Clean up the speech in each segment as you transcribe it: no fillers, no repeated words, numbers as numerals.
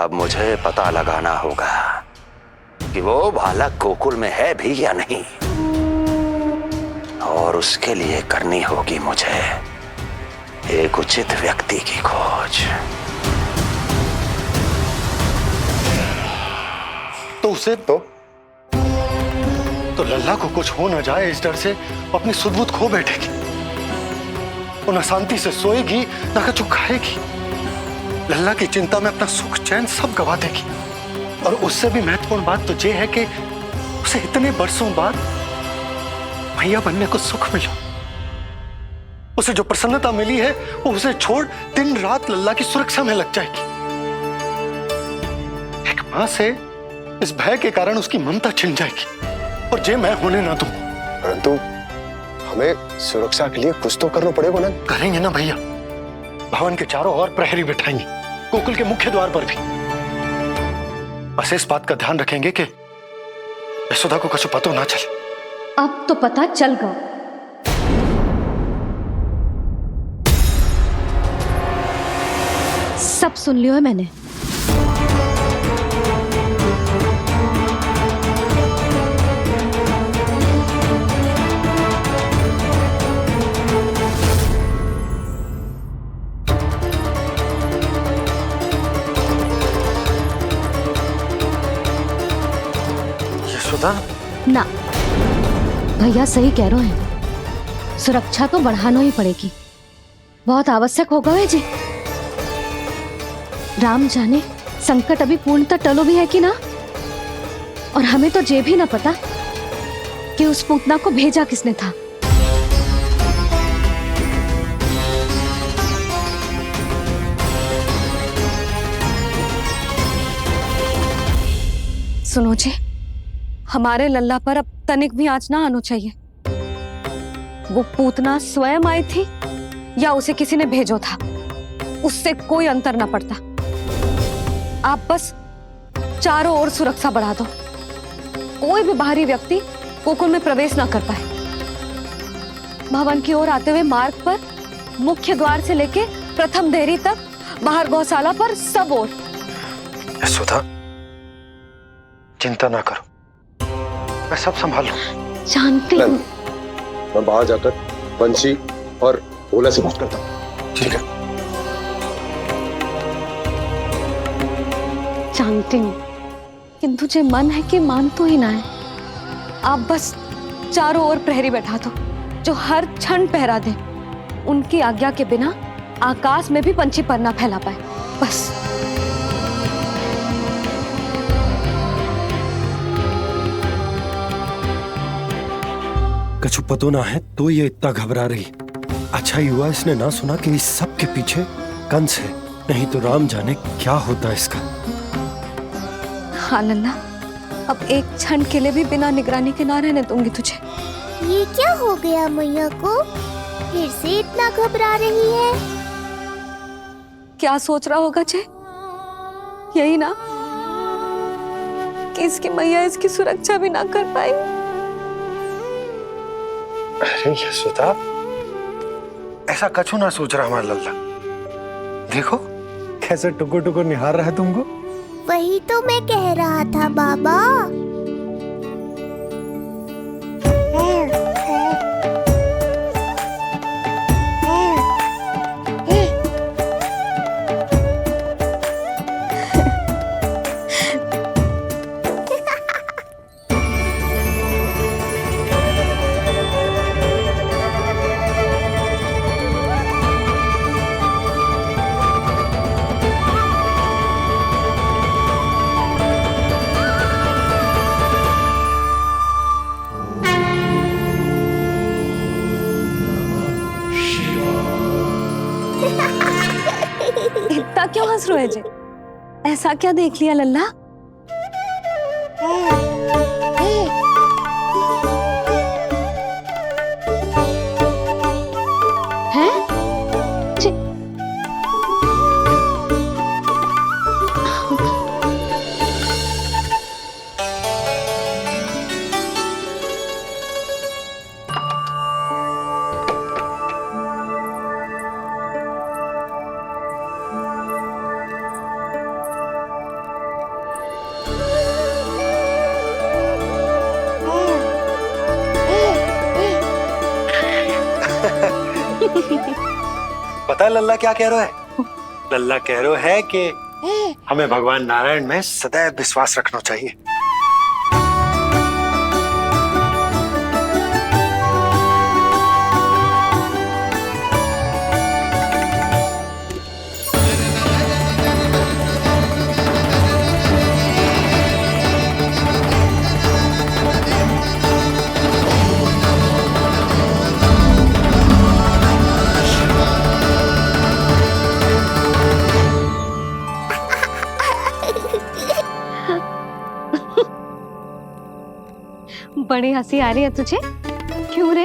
अब मुझे पता लगाना होगा कि वो बालक गोकुल में है भी या नहीं, और उसके लिए करनी होगी मुझे एक उचित व्यक्ति की खोज। तो उसे तो लल्ला को कुछ हो ना जाए इस डर से वो अपनी सुध-बुध खो बैठेगी। वो न शांति से सोएगी न कुछ खाएगी। लल्ला की चिंता में अपना सुख चैन सब गवा देगी। और उससे भी महत्वपूर्ण बात तो ये है कि उसे इतने बरसों बाद भैया बनने को सुख मिला। उसे जो प्रसन्नता मिली है वो उसे छोड़ दिन रात लल्ला की सुरक्षा में लग जाएगी। एक मां से इस भय के कारण उसकी ममता छिन जाएगी, और जे मैं होने ना दूं। परंतु हमें सुरक्षा के लिए कुछ तो करना पड़ेगा ना। करेंगे ना भैया। भवन के चारों ओर प्रहरी बिठाएंगे, गोकुल के मुख्य द्वार पर भी। बस इस बात का ध्यान रखेंगे कि यशोदा को कुछ पता ना चले। अब तो पता चल गया। सब सुन लियो है मैंने। यशोदा ना, भैया सही कह रहे हैं। सुरक्षा तो बढ़ाना ही पड़ेगी, बहुत आवश्यक होगा वे जी। राम जाने संकट अभी पूर्णतः टलो भी है कि ना, और हमें तो ये भी ना पता कि उस पूतना को भेजा किसने था। सुनो जी, हमारे लल्ला पर अब तनिक भी आंच ना आना चाहिए। वो पूतना स्वयं आई थी या उसे किसी ने भेजो था, उससे कोई अंतर ना पड़ता। आप बस चारों ओर सुरक्षा बढ़ा दो, कोई भी बाहरी व्यक्ति गोकुल में प्रवेश ना कर पाए। भवन की ओर आते हुए मार्ग पर मुख्य द्वार से लेके प्रथम देहरी तक, बाहर गौशाला पर, सब ओर। यशोदा चिंता ना करो, मैं सब संभाल लूं। जानती हूँ। मैं बाहर जाकर बंसी और भोला से बात करता हूँ। ठीक है। जानती हूँ, किंतु जे मन है कि मान तो ही ना है। आप बस चारों ओर प्रहरी बैठा दो, जो हर क्षण पहरा दे। उनकी आज्ञा के बिना आकाश में भी पंछी पर ना फैला पाए, बस। कछु पतो ना है तो ये इतना घबरा रही। अच्छा ही हुआ इसने ना सुना कि इस सब के पीछे कंस है, नहीं तो राम जाने क्या होता इसका। हाँ लल्ला, अब एक क्षण के लिए भी बिना निगरानी के ना रहने दूंगी तुझे। ये क्या हो गया मैया को? फिर से इतना घबरा रही है? क्या सोच रहा होगा चे? यही ना कि इसकी मैया इसकी सुरक्षा भी ना कर पाई। अरे यशोदा, ऐसा कछु ना सोच रहा हमारा लल्ला। देखो कैसे टुकुर टुकुर निहार रहा है तुमको। वही तो मैं कह रहा था बाबा। इतना क्यों हंस रहे जे? ऐसा क्या देख लिया लल्ला? हैं? पता है लल्ला क्या कह रहा है? लल्ला कह रहा है कि हमें भगवान नारायण में सदैव विश्वास रखना चाहिए। बड़ी हंसी आ रही है तुझे, क्यों रे?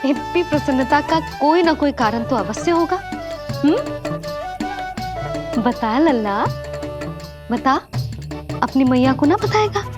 हिप्पी प्रसन्नता का कोई ना कोई कारण तो अवश्य होगा। बता लल्ला, बता, अपनी मैया को ना बताएगा?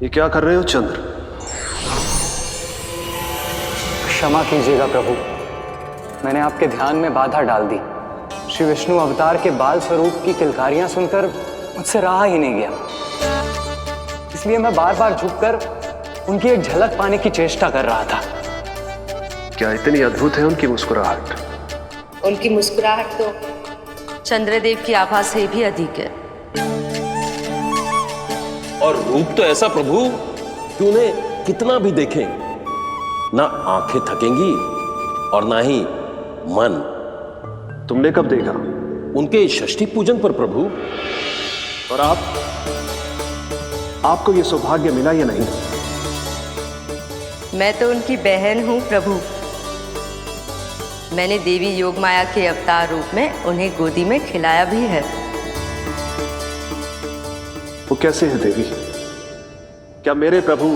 ये क्या कर रहे हो चंद्र? क्षमा कीजिएगा प्रभु, मैंने आपके ध्यान में बाधा डाल दी। श्री विष्णु अवतार के बाल स्वरूप की किलकारियां सुनकर मुझसे रहा ही नहीं गया, इसलिए मैं बार बार झुककर उनकी एक झलक पाने की चेष्टा कर रहा था। क्या इतनी अद्भुत है उनकी मुस्कुराहट? उनकी मुस्कुराहट तो चंद्रदेव की आभा से भी अधिक है। और रूप तो ऐसा प्रभु कि उन्हें कितना भी देखें ना आंखें थकेंगी और ना ही मन। तुमने कब देखा? उनके षष्ठी पूजन पर प्रभु। और आपको ये सौभाग्य मिला या नहीं? मैं तो उनकी बहन हूं प्रभु। मैंने देवी योगमाया के अवतार रूप में उन्हें गोदी में खिलाया भी है। वो कैसे है देवी? क्या मेरे प्रभु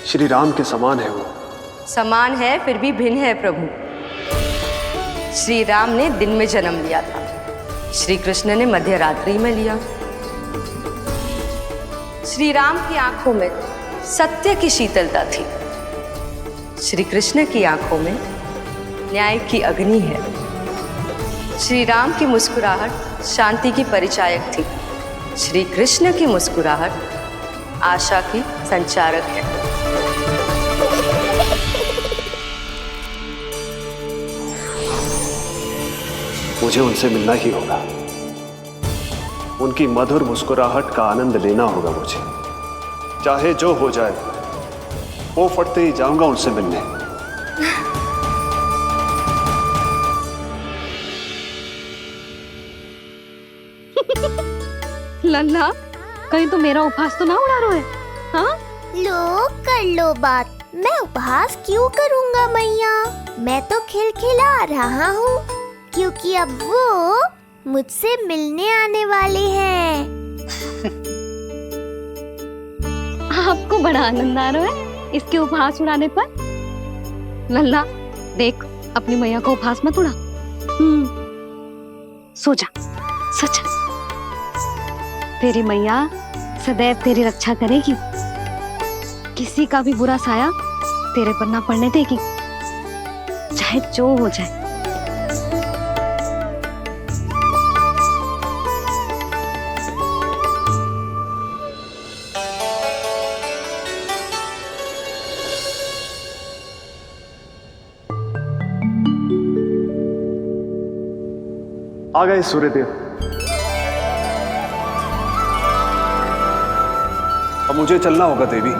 श्री राम के समान है वो? समान है फिर भी भिन्न है प्रभु। श्री राम ने दिन में जन्म लिया था, श्री कृष्ण ने मध्य रात्रि में लिया। श्री राम की आंखों में सत्य की शीतलता थी, श्री कृष्ण की आंखों में न्याय की अग्नि है। श्री राम की मुस्कुराहट शांति की परिचायक थी, श्री कृष्ण की मुस्कुराहट आशा की संचारक है। मुझे उनसे मिलना ही होगा, उनकी मधुर मुस्कुराहट का आनंद लेना होगा मुझे। चाहे जो हो जाए, वो फटते ही जाऊंगा उनसे मिलने। लल्ला, कहीं तो मेरा उपहास तो ना उड़ा रहे? हाँ? लो कर लो बात, मैं उपहास क्यों करूँगा मैया? मैं तो खिलखिला रहा हूँ क्योंकि अब वो मुझसे मिलने आने वाले हैं। आपको बड़ा आनंद आ रहा है इसके उपहास उड़ाने पर? लल्ला देख, अपनी मैया को उपहास मत उड़ा। सो जा, सो जा। तेरी मैया सदैव तेरी रक्षा करेगी, किसी का भी बुरा साया तेरे पर ना पड़ने देगी, चाहे जो हो जाए। आ गए सूर्यदेव। अब मुझे चलना होगा देवी।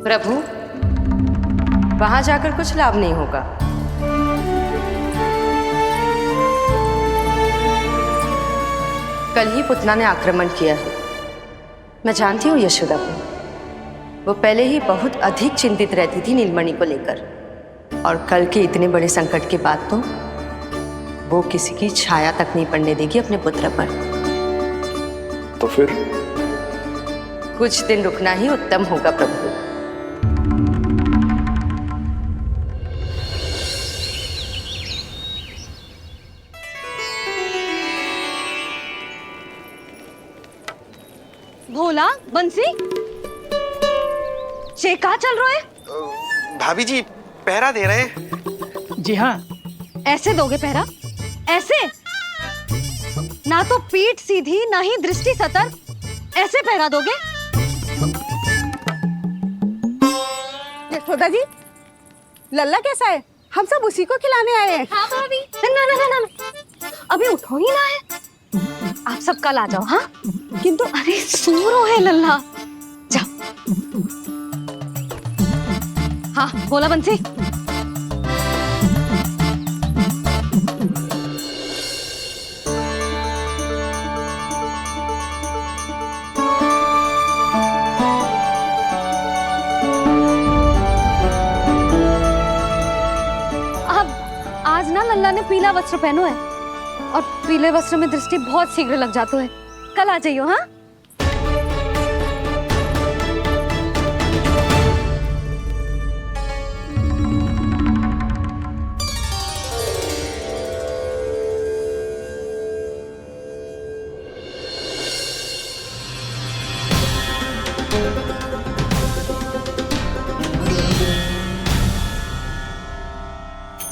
प्रभु, वहां जाकर कुछ लाभ नहीं होगा। कल ही पुतना ने आक्रमण किया है। मैं जानती हूँ यशोदा को, वो पहले ही बहुत अधिक चिंतित रहती थी नीलमणि को लेकर, और कल के इतने बड़े संकट के बाद तो वो किसी की छाया तक नहीं पड़ने देगी अपने पुत्र पर। तो फिर कुछ दिन रुकना ही उत्तम होगा प्रभु। भोला, बंसी, ये क्या चल रहा है? भाभी जी पहरा दे रहे हैं। जी हाँ। ऐसे दोगे पहरा? ऐसे? ना तो पीठ सीधी ना ही दृष्टि सतर्क, ऐसे पहरा दोगे? यशोदा जी, लल्ला कैसा है? हम सब उसी को खिलाने आए हैं। हाँ भाभी। ना ना ना ना, अभी उठो ही ना है। आप सब कल आ जाओ। हाँ, किंतु अरे सूरो है लल्ला। जाओ। हाँ बोला बंसी। आज ना लल्ला ने पीला वस्त्र पहनो है और पीले वस्त्र में दृष्टि बहुत शीघ्र लग जाती है। कल आ जाइयो। हाँ,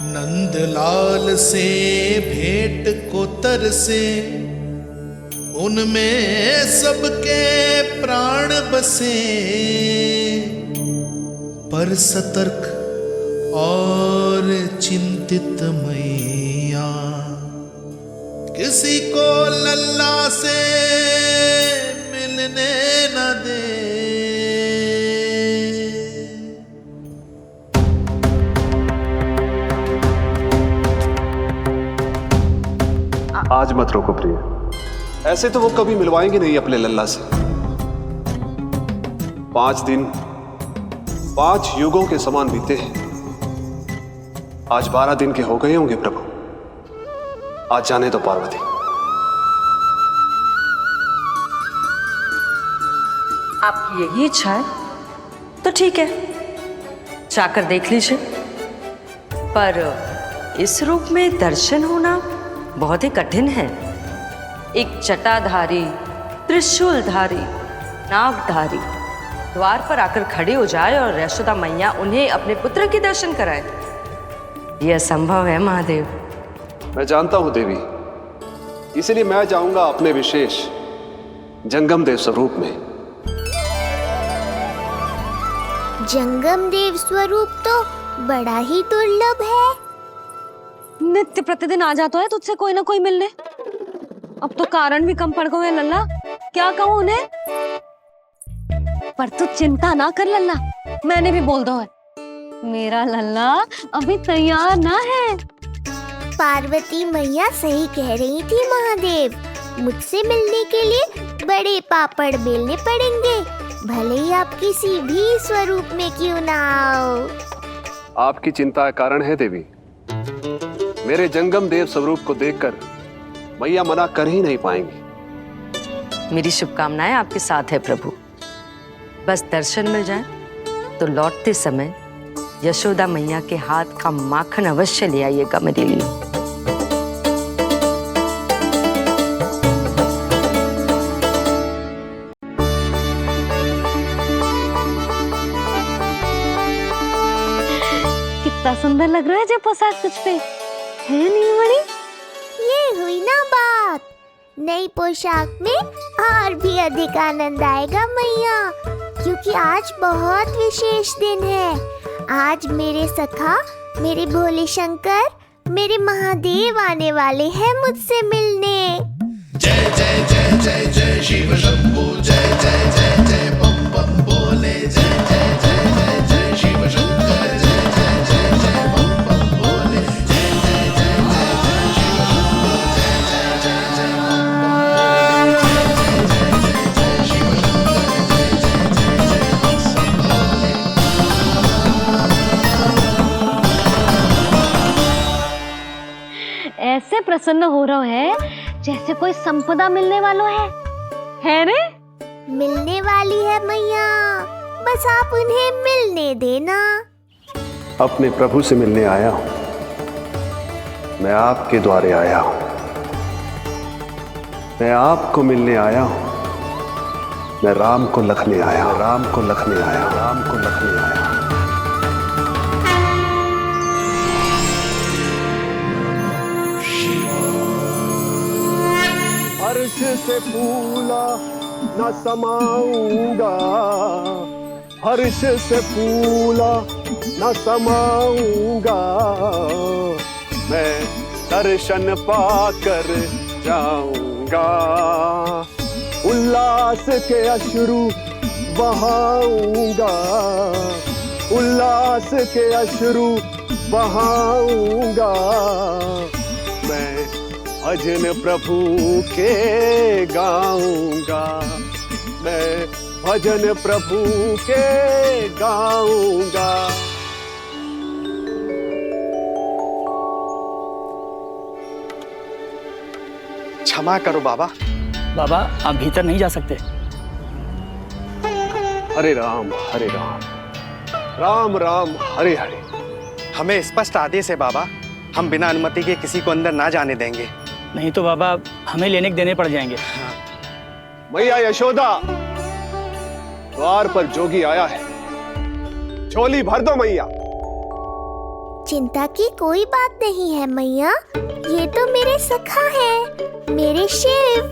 नंदलाल से भेंट को तरसे, उनमें सबके प्राण बसे, पर सतर्क और चिंतित मैया किसी को लल्ला से मिलने न दे। आज मत रोको प्रिय, ऐसे तो वो कभी मिलवाएंगे नहीं अपने लल्ला से। 5 दिन 5 युगों के समान बीते हैं, आज 12 दिन के हो गए होंगे प्रभु। आज जाने दो पार्वती। आपकी यही इच्छा है तो ठीक है, जाकर देख लीजिए। पर इस रूप में दर्शन होना बहुत ही कठिन है। एक जटाधारी, त्रिशूलधारी, नागधारी द्वार पर आकर खड़े हो जाए और यशोदा मैया उन्हें अपने पुत्र के दर्शन कराए, यह असंभव है महादेव। मैं जानता हूं देवी, इसलिए मैं जाऊंगा अपने विशेष जंगम देव स्वरूप में। जंगम देव स्वरूप तो बड़ा ही दुर्लभ है। नित्य प्रतिदिन आ जाता है तुझसे कोई ना कोई मिलने। अब तो कारण भी कम पड़ गए हैं लल्ला, क्या कहूँ उन्हें। पर तू चिंता ना कर लल्ला, मैंने भी बोल दो है, मेरा लल्ला अभी तैयार ना है। पार्वती मैया सही कह रही थी महादेव, मुझसे मिलने के लिए बड़े पापड़ बेलने पड़ेंगे, भले ही आप किसी भी स्वरूप में क्यों ना आओ। आपकी चिंता का कारण है देवी, मेरे जंगम देव स्वरूप को देखकर मैया मना कर ही नहीं पाएंगी। मेरी शुभकामनाएं आपके साथ है प्रभु। बस दर्शन मिल जाए तो लौटते समय यशोदा मैया के हाथ का माखन अवश्य ले आइएगा मेरे लिए। कितना सुंदर लग रहा है जो पोशाक तुझ पे है नीलमणि। ये हुई ना बात, नई पोशाक में और भी अधिक आनंद आएगा मैया, क्योंकि आज बहुत विशेष दिन है। आज मेरे सखा, मेरे भोले शंकर, मेरे महादेव आने वाले हैं मुझसे मिलने। जय जय जय जय जय शिव शंभू, जय जय जय जय बम बम बोले, जय जय जय जय जय शिव शंकर, जय जय जय जय बम बम बोले, जय जय जय जय जय शिव शंभू, जय जय जय जय बम बम बोले, जय जय जय जय शिव शंकर, जय जय जय बम। ऐसे प्रसन्न हो रहा है जैसे कोई संपदा मिलने वाला है रे। मिलने वाली वाली है मैया, बस आप उन्हें मिलने देना। अपने प्रभु से मिलने आया हूं, मैं आपके द्वारे आया हूं, मैं आपको मिलने आया हूं, मैं राम को लखने आया, राम को लखने आया, राम को लखने आया। हर्ष से फूला न समाऊंगा, हर्ष से फूला न समाऊंगा, मैं दर्शन पाकर जाऊंगा, उल्लास के अश्रु बहाऊंगा, उल्लास के अश्रु बहाऊंगा, मैं भजन प्रभु के गाऊंगा, मैं भजन प्रभु के गाऊंगा। क्षमा करो बाबा। बाबा आप भीतर नहीं जा सकते। हरे राम हरे राम, राम राम हरे हरे। हमें स्पष्ट आदेश है बाबा, हम बिना अनुमति के किसी को अंदर ना जाने देंगे। नहीं तो बाबा हमें लेने के देने पड़ जाएंगे। मैया यशोदा, द्वार पर जोगी आया है, झोली भर दो मैया। चिंता की कोई बात नहीं है मैया, ये तो मेरे सखा है, मेरे शिव।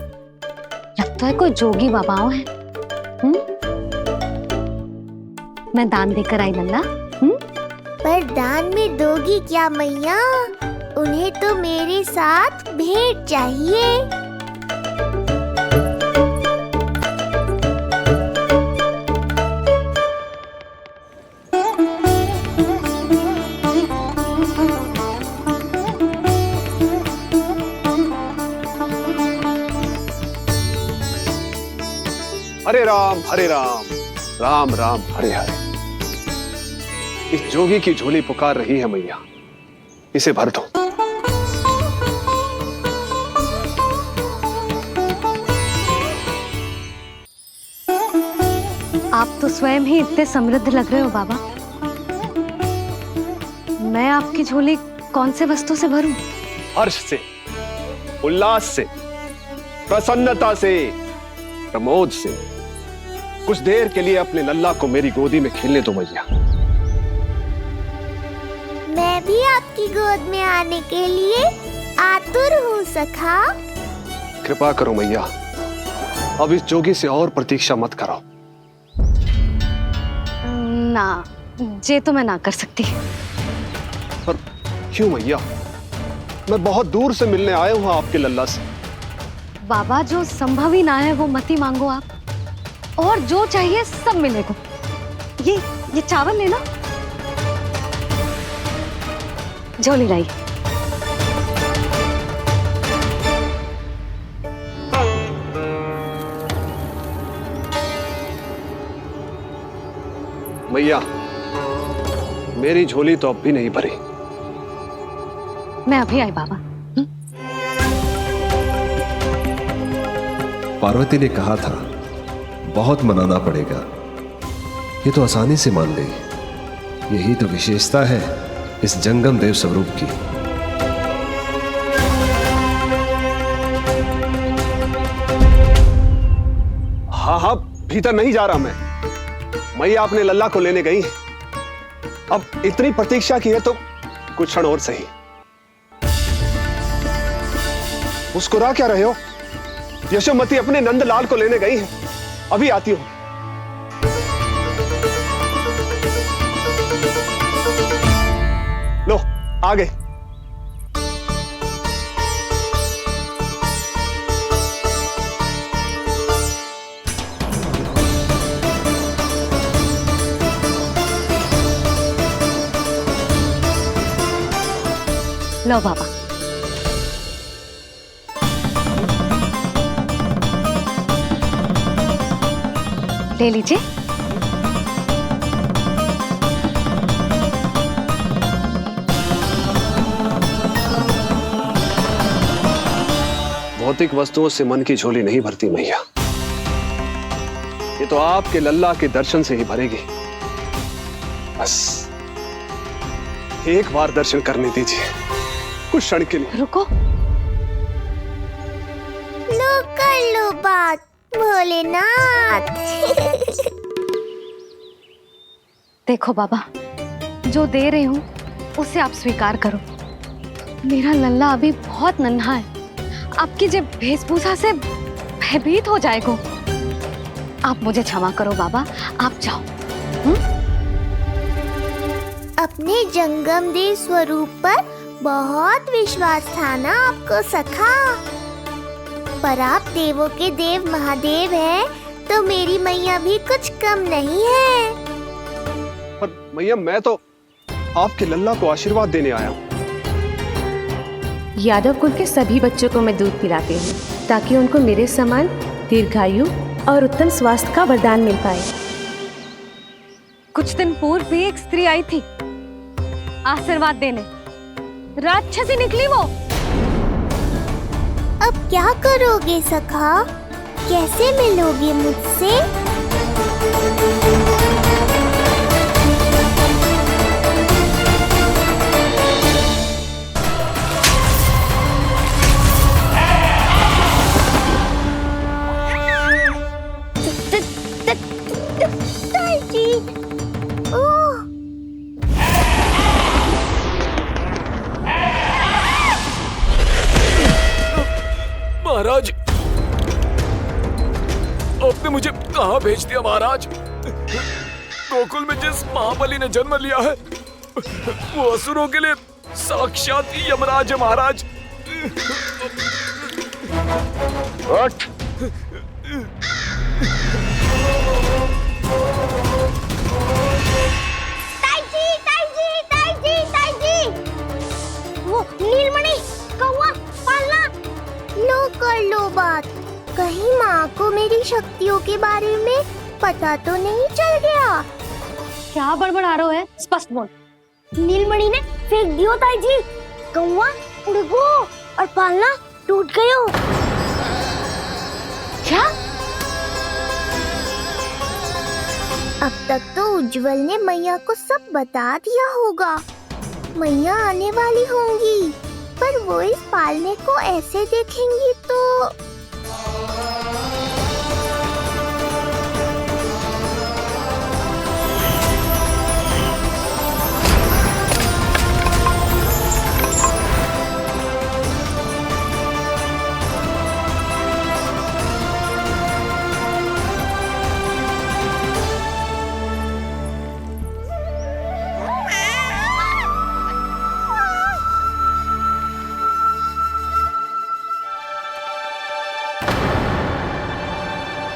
लगता है कोई जोगी बाबाओं है। मैं दान देकर आई लल्ला। पर दान में दोगी क्या मैया? उन्हें तो मेरे साथ भेंट चाहिए। हरे राम हरे राम, राम राम हरे हरे। इस जोगी की झोली पुकार रही है मैया, इसे भर दो। आप तो स्वयं ही इतने समृद्ध लग रहे हो बाबा। मैं आपकी झोली कौन से वस्तु से भरूं? हर्ष से, उल्लास से, प्रसन्नता से, प्रमोद से। कुछ देर के लिए अपने लल्ला को मेरी गोदी में खेलने दो मैया। मैं भी आपकी गोद में आने के लिए आतुर हूँ सखा। कृपा करो मैया, अब इस जोगी से और प्रतीक्षा मत कराओ। ना, ये तो मैं ना कर सकती। पर क्यों मैया? मैं बहुत दूर से मिलने आया हूँ आपके लल्ला से। बाबा जो संभव ही ना है वो मत ही मांगो आप, और जो चाहिए सब मिलेगा। ये चावल लेना, झोली लाई। मैया, मेरी झोली तो अब भी नहीं भरी। मैं अभी आई बाबा। पार्वती ने कहा था बहुत मनाना पड़ेगा, ये तो आसानी से मान गई। यही तो विशेषता है इस जंगम देव स्वरूप की। हाँ, भीतर नहीं जा रहा मैं। मैया अपने लल्ला को लेने गई है। अब इतनी प्रतीक्षा की है तो कुछ क्षण और सही। मुस्कुरा क्या रहे हो? यशोमती अपने नंदलाल को लेने गई है, अभी आती हूं। लो, आ गए। लो बाबा। ले लीजिए। भौतिक वस्तुओं से मन की झोली नहीं भरती मैया। ये तो आपके लल्ला के दर्शन से ही भरेगी। बस एक बार दर्शन करने दीजिए, कुछ क्षण के लिए। रुको, लो कर लो बात भोलेनाथ। देखो बाबा, जो दे रही हूँ उसे आप स्वीकार करो। मेरा लल्ला अभी बहुत नन्हा है, आपकी जब वेशभूषा से भयभीत हो जाएगा। आप मुझे क्षमा करो बाबा, आप जाओ। अपने जंगम देव स्वरूप पर बहुत विश्वास था ना आपको सखा, पर आप देवों के देव महादेव हैं, तो मेरी मैया भी कुछ कम नहीं है। पर मैया, मैं तो आपके लल्ला को आशीर्वाद देने आया हूँ। यादव कुल के सभी बच्चों को मैं दूध पिलाती हूँ ताकि उनको मेरे समान दीर्घायु और उत्तम स्वास्थ्य का वरदान मिल पाए। कुछ दिन पूर्व भी एक स्त्री आई थी आशीर्वाद देने, राक्षसी निकली वो। अब क्या करोगे सखा, कैसे मिलोगे मुझसे? महाराज, आपने मुझे कहाँ भेज दिया महाराज? गोकुल में जिस महाबली ने जन्म लिया है वो असुरों के लिए साक्षात यमराज है महाराज। उठ। वो नीलमणि, कौवा, पालना, लो कर लो बात। कहीं माँ को मेरी शक्तियों के बारे में पता तो नहीं चल गया? क्या बड़बड़ा रहे हो है? स्पष्ट बोल। नीलमणि ने फेंक दियो ताई जी, कौवा उड़ गयो और पालना टूट गयो। क्या? अब तक तो उज्जवल ने मैया को सब बता दिया होगा। मैया आने वाली होंगी, पर वो इस पालने को ऐसे देखेंगी तो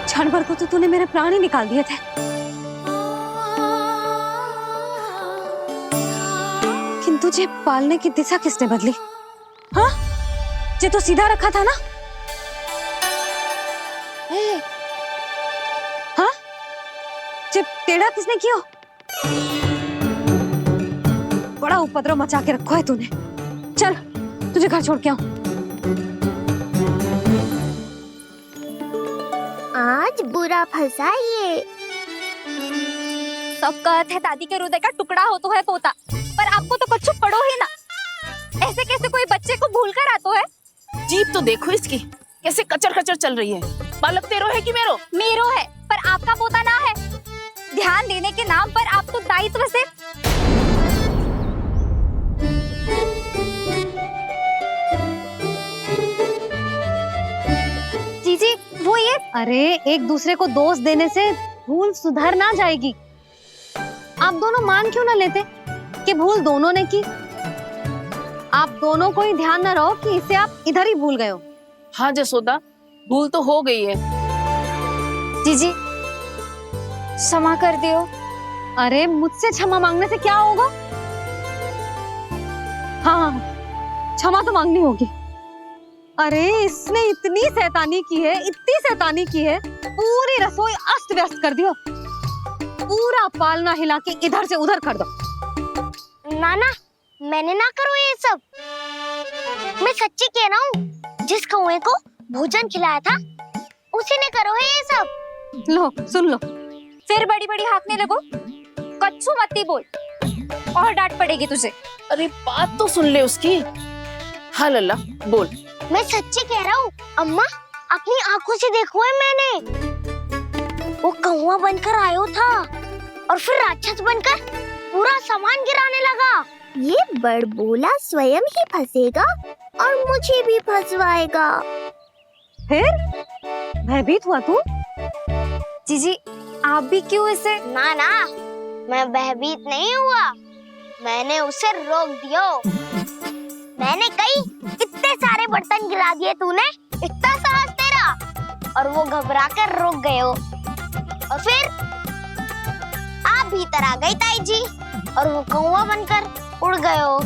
क्षण भर को तो तूने मेरे प्राण ही निकाल दिए थे, किंतु तुझे पालने की दिशा किसने बदली? हाँ, जे तो सीधा रखा था ना? हाँ, जे टेढ़ा किसने किया? बड़ा उपद्रव मचा के रखा है तूने। चल, तुझे घर छोड़ के आऊं। आज बुरा फंसा ये। सब कहते हैं दादी के हृदय का टुकड़ा हो तो है पोता, पर आपको तो कुछ पड़ो ही ना। ऐसे कैसे कोई बच्चे को भूल कर आतो है? जीप तो देखो इसकी, कैसे कचर कचर चल रही है। बालक तेरो है कि मेरो? मेरो है, पर आपका पोता ना है। ध्यान देने के नाम पर आप तो दायित्व से जीजी वो ये। अरे एक दूसरे को दोष देने से भूल सुधर ना जाएगी। आप दोनों मान क्यों ना लेते कि भूल दोनों ने की? आप दोनों को ही ध्यान न रहो कि इसे आप इधर ही भूल गए हो। हाँ जसोदा, भूल तो हो गई है। जीजी क्षमा कर दियो। अरे मुझसे क्षमा मांगने से क्या होगा? हाँ, क्षमा तो मांगनी होगी। अरे इसने इतनी शैतानी की है, इतनी शैतानी की है, पूरी रसोई अस्त व्यस्त कर दियो। पूरा पालना हिला के इधर से उधर कर दो। नाना, मैंने ना करो ये सब। मैं सच्ची कह रहा हूँ, जिस कौवे को भोजन खिलाया था उसी ने करो है ये सब। लो सुन लो। फिर बड़ी बड़ी हाकने लगो। कच्छू मत ही बोल और डांट पड़ेगी तुझे। अरे बात तो सुन ले उसकी। हाँ लल्ला बोल। मैं सच्ची कह रहा हूँ अम्मा, अपनी आंखों से देखो है मैंने। वो कौवा बनकर आयो था और फिर राक्षस बनकर पूरा सामान गिराने लगा। ये बड़बोला स्वयं ही फंसेगा और मुझे भी फंसवाएगा। फिर भयभीत हुआ तू? जीजी आप भी क्यों इसे? ना ना, मैं भयभीत नहीं हुआ, मैंने उसे रोक दिया। मैंने कही इतने सारे बर्तन गिरा दिए तूने, इतना साहस तेरा, और वो घबरा कर रुक गए हो। और फिर आप भीतर आ गई ताई जी और वो कौवा बनकर उड़ गए हो।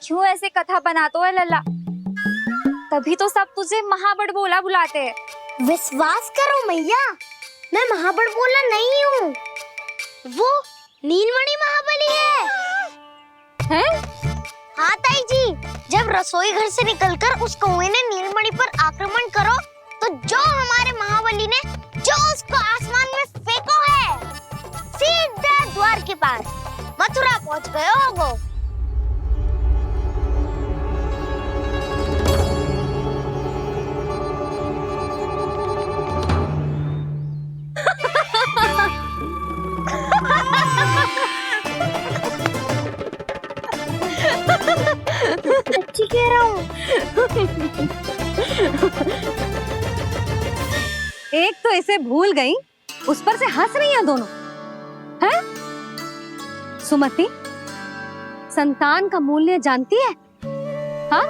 क्यों ऐसे कथा बनाते है लल्ला? तभी तो सब तुझे महाबड़बोला बुलाते हैं। विश्वास करो मैया, मैं महाबड़बोला नहीं हूँ, वो नीलमणि महाबली है। हैं? हाँ ताई जी, जब रसोई घर से निकलकर उस कौवे ने नीलमणि पर आक्रमण करो तो जो हमारे महाबली ने जो उसको आसमान में फेंको है, सीधा द्वार के पार मथुरा पहुंच गए होगो। सच्ची कह रहा हूँ। एक तो इसे भूल गई, उस पर से हंस रही हैं दोनों। हैं? सुमति, संतान का मूल्य जानती है? हाँ?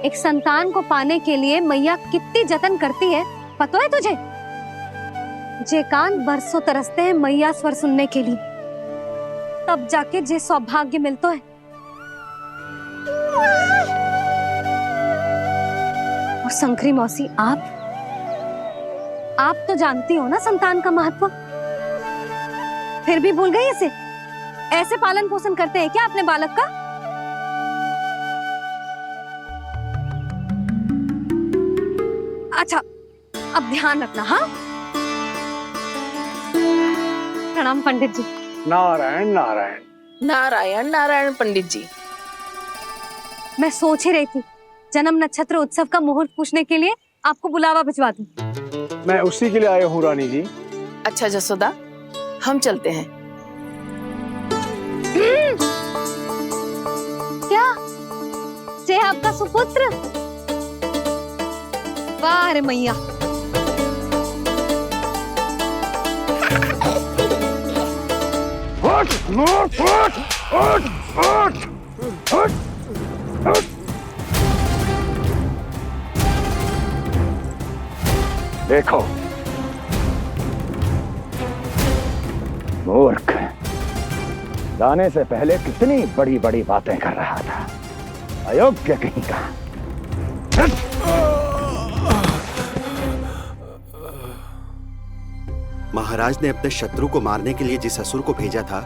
एक संतान को पाने के लिए मैया कितनी जतन करती है, पता है तुझे? जे कान बरसों तरसते हैं मैया स्वर सुनने के लिए, तब जाके जे सौभाग्य मिलता है। और शंकरी मौसी, आप तो जानती हो ना संतान का महत्व, फिर भी भूल गई इसे? ऐसे पालन पोषण करते हैं क्या अपने बालक का? अच्छा, अब ध्यान रखना। हाँ, प्रणाम पंडित जी। नारायण नारायण। नारायण नारायण पंडित जी। मैं सोच ही रही थी जन्म नक्षत्र उत्सव का मुहूर्त पूछने के लिए आपको बुलावा भिजवा दूं। मैं उसी के लिए आया हूँ रानी जी। अच्छा जसोदा, हम चलते हैं। क्या जे आपका सुपुत्र? वाह रे मैया। देखो मूर्ख, जाने से पहले कितनी बड़ी बड़ी बातें कर रहा था, अयोग्य कहीं का। महाराज ने अपने शत्रु को मारने के लिए जिस असुर को भेजा था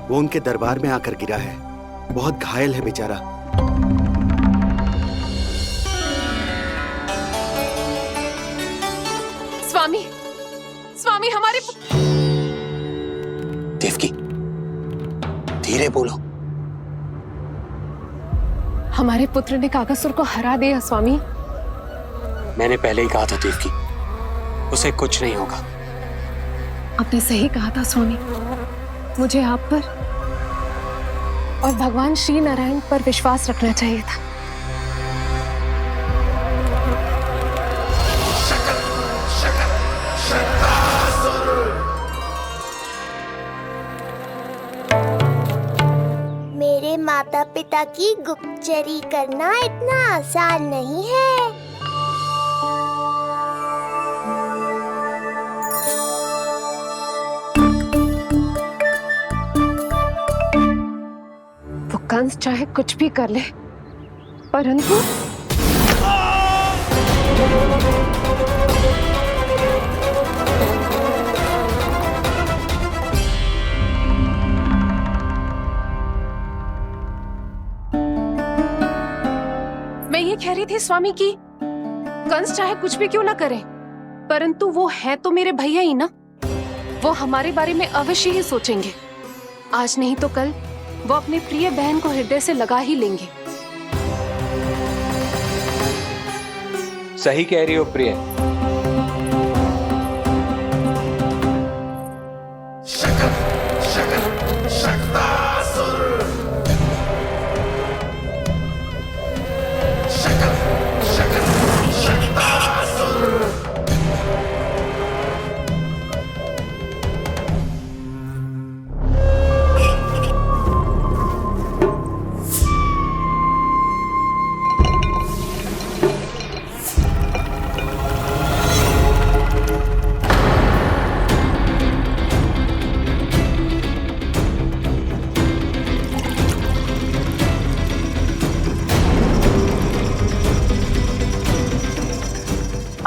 वो उनके दरबार में आकर गिरा है, बहुत घायल है बेचारा। स्वामी, स्वामी हमारे देवकी, धीरे बोलो। हमारे पुत्र ने काकासुर को हरा दिया स्वामी। मैंने पहले ही कहा था देवकी, उसे कुछ नहीं होगा। आपने सही कहा था स्वामी, मुझे आप पर और भगवान श्री नारायण पर विश्वास रखना चाहिए था। मेरे माता पिता की गुप्तचरी करना इतना आसान नहीं है। वो कंस चाहे कुछ भी कर ले, परंतु मैं ये कह रही थी स्वामी कि कंस चाहे कुछ भी क्यों ना करे, परंतु वो है तो मेरे भैया ही ना। वो हमारे बारे में अवश्य ही सोचेंगे। आज नहीं तो कल वो अपनी प्रिय बहन को हृदय से लगा ही लेंगे। सही कह रही हो प्रिय।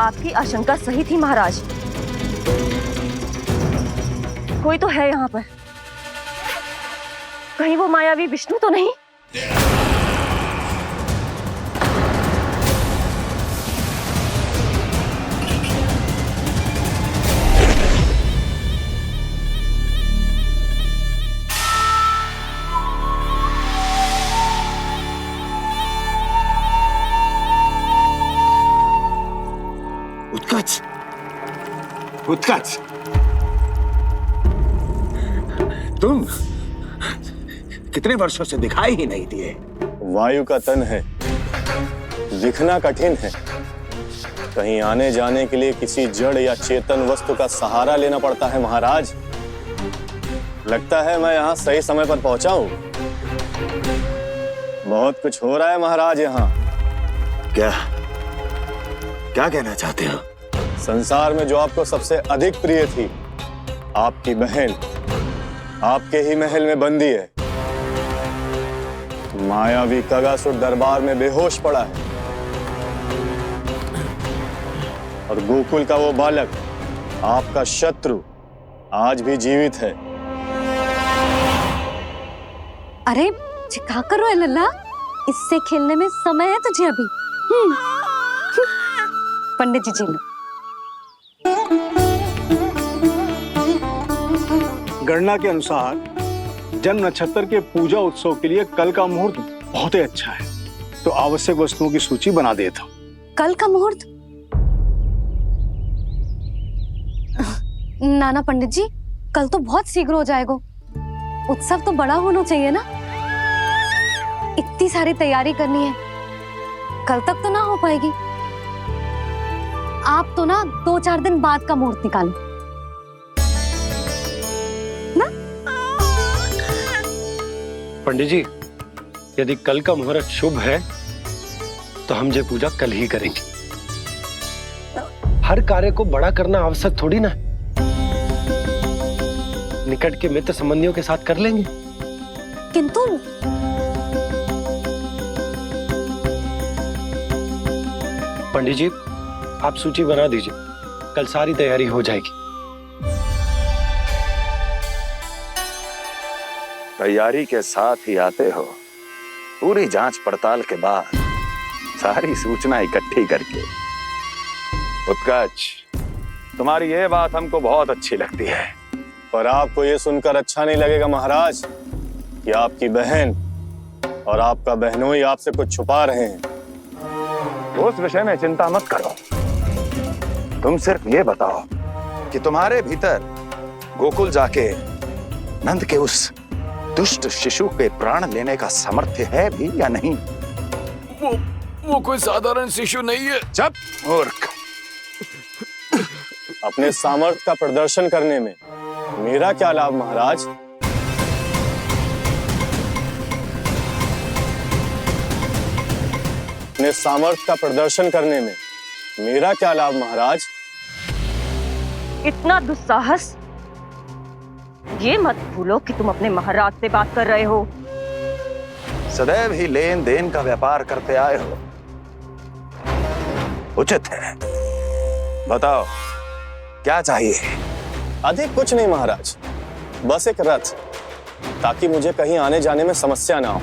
आपकी आशंका सही थी महाराज। कोई तो है यहाँ पर। कहीं वो मायावी विष्णु तो नहीं? उत्कच, उत्कच, तुम कितने वर्षों से दिखाई ही नहीं दिए। वायु का तन है, दिखना कठिन है। कहीं आने जाने के लिए किसी जड़ या चेतन वस्तु का सहारा लेना पड़ता है महाराज। लगता है मैं यहाँ सही समय पर पहुंचा हूँ। बहुत कुछ हो रहा है महाराज यहाँ। क्या क्या कहना चाहते हो? संसार में जो आपको सबसे अधिक प्रिय थी, आपकी बहन आपके ही महल में बंदी है। मायावी कगासुर दरबार में बेहोश पड़ा है और गोकुल का वो बालक, आपका शत्रु, आज भी जीवित है। अरे क्या कर रहे हो लल्ला? इससे खेलने में समय है तुझे अभी। पंडित जी जी लो। गणना के अनुसार जन्म नक्षत्र के पूजा उत्सव के लिए कल का मुहूर्त बहुत ही अच्छा है, तो आवश्यक वस्तुओं की सूची बना देता हूँ। कल का मुहूर्त? नाना पंडित जी, कल तो बहुत शीघ्र हो जाएगा। उत्सव तो बड़ा होना चाहिए ना। इतनी सारी तैयारी करनी है, कल तक तो ना हो पाएगी। आप तो ना 2-4 दिन बाद का मुहूर्त निकालो ना। पंडित जी, यदि कल का मुहूर्त शुभ है तो हम ये पूजा कल ही करेंगे। हर कार्य को बड़ा करना आवश्यक थोड़ी ना। निकट के मित्र संबंधियों के साथ कर लेंगे। किंतु पंडित जी, आप सूची बना दीजिए, कल सारी तैयारी हो जाएगी। तैयारी के साथ ही आते हो, पूरी जांच पड़ताल के बाद सारी सूचना इकट्ठी करके। उत्कच, तुम्हारी ये बात हमको बहुत अच्छी लगती है, पर आपको ये सुनकर अच्छा नहीं लगेगा महाराज कि आपकी बहन और आपका बहनोई आपसे कुछ छुपा रहे हैं। उस विषय में चिंता मत करो। तुम सिर्फ ये बताओ कि तुम्हारे भीतर गोकुल जाके नंद के उस दुष्ट शिशु के प्राण लेने का सामर्थ्य है भी या नहीं? वो कोई साधारण शिशु नहीं है। चुप मूर्ख। अपने सामर्थ्य का प्रदर्शन करने में मेरा क्या लाभ महाराज? अपने सामर्थ्य का प्रदर्शन करने में मेरा क्या लाभ महाराज? इतना दुस्साहस? ये मत भूलो कि तुम अपने महाराज से बात कर रहे हो। सदैव ही लेन देन का व्यापार करते आए हो, उचित है। बताओ क्या चाहिए? अधिक कुछ नहीं महाराज, बस एक रथ, ताकि मुझे कहीं आने जाने में समस्या ना हो।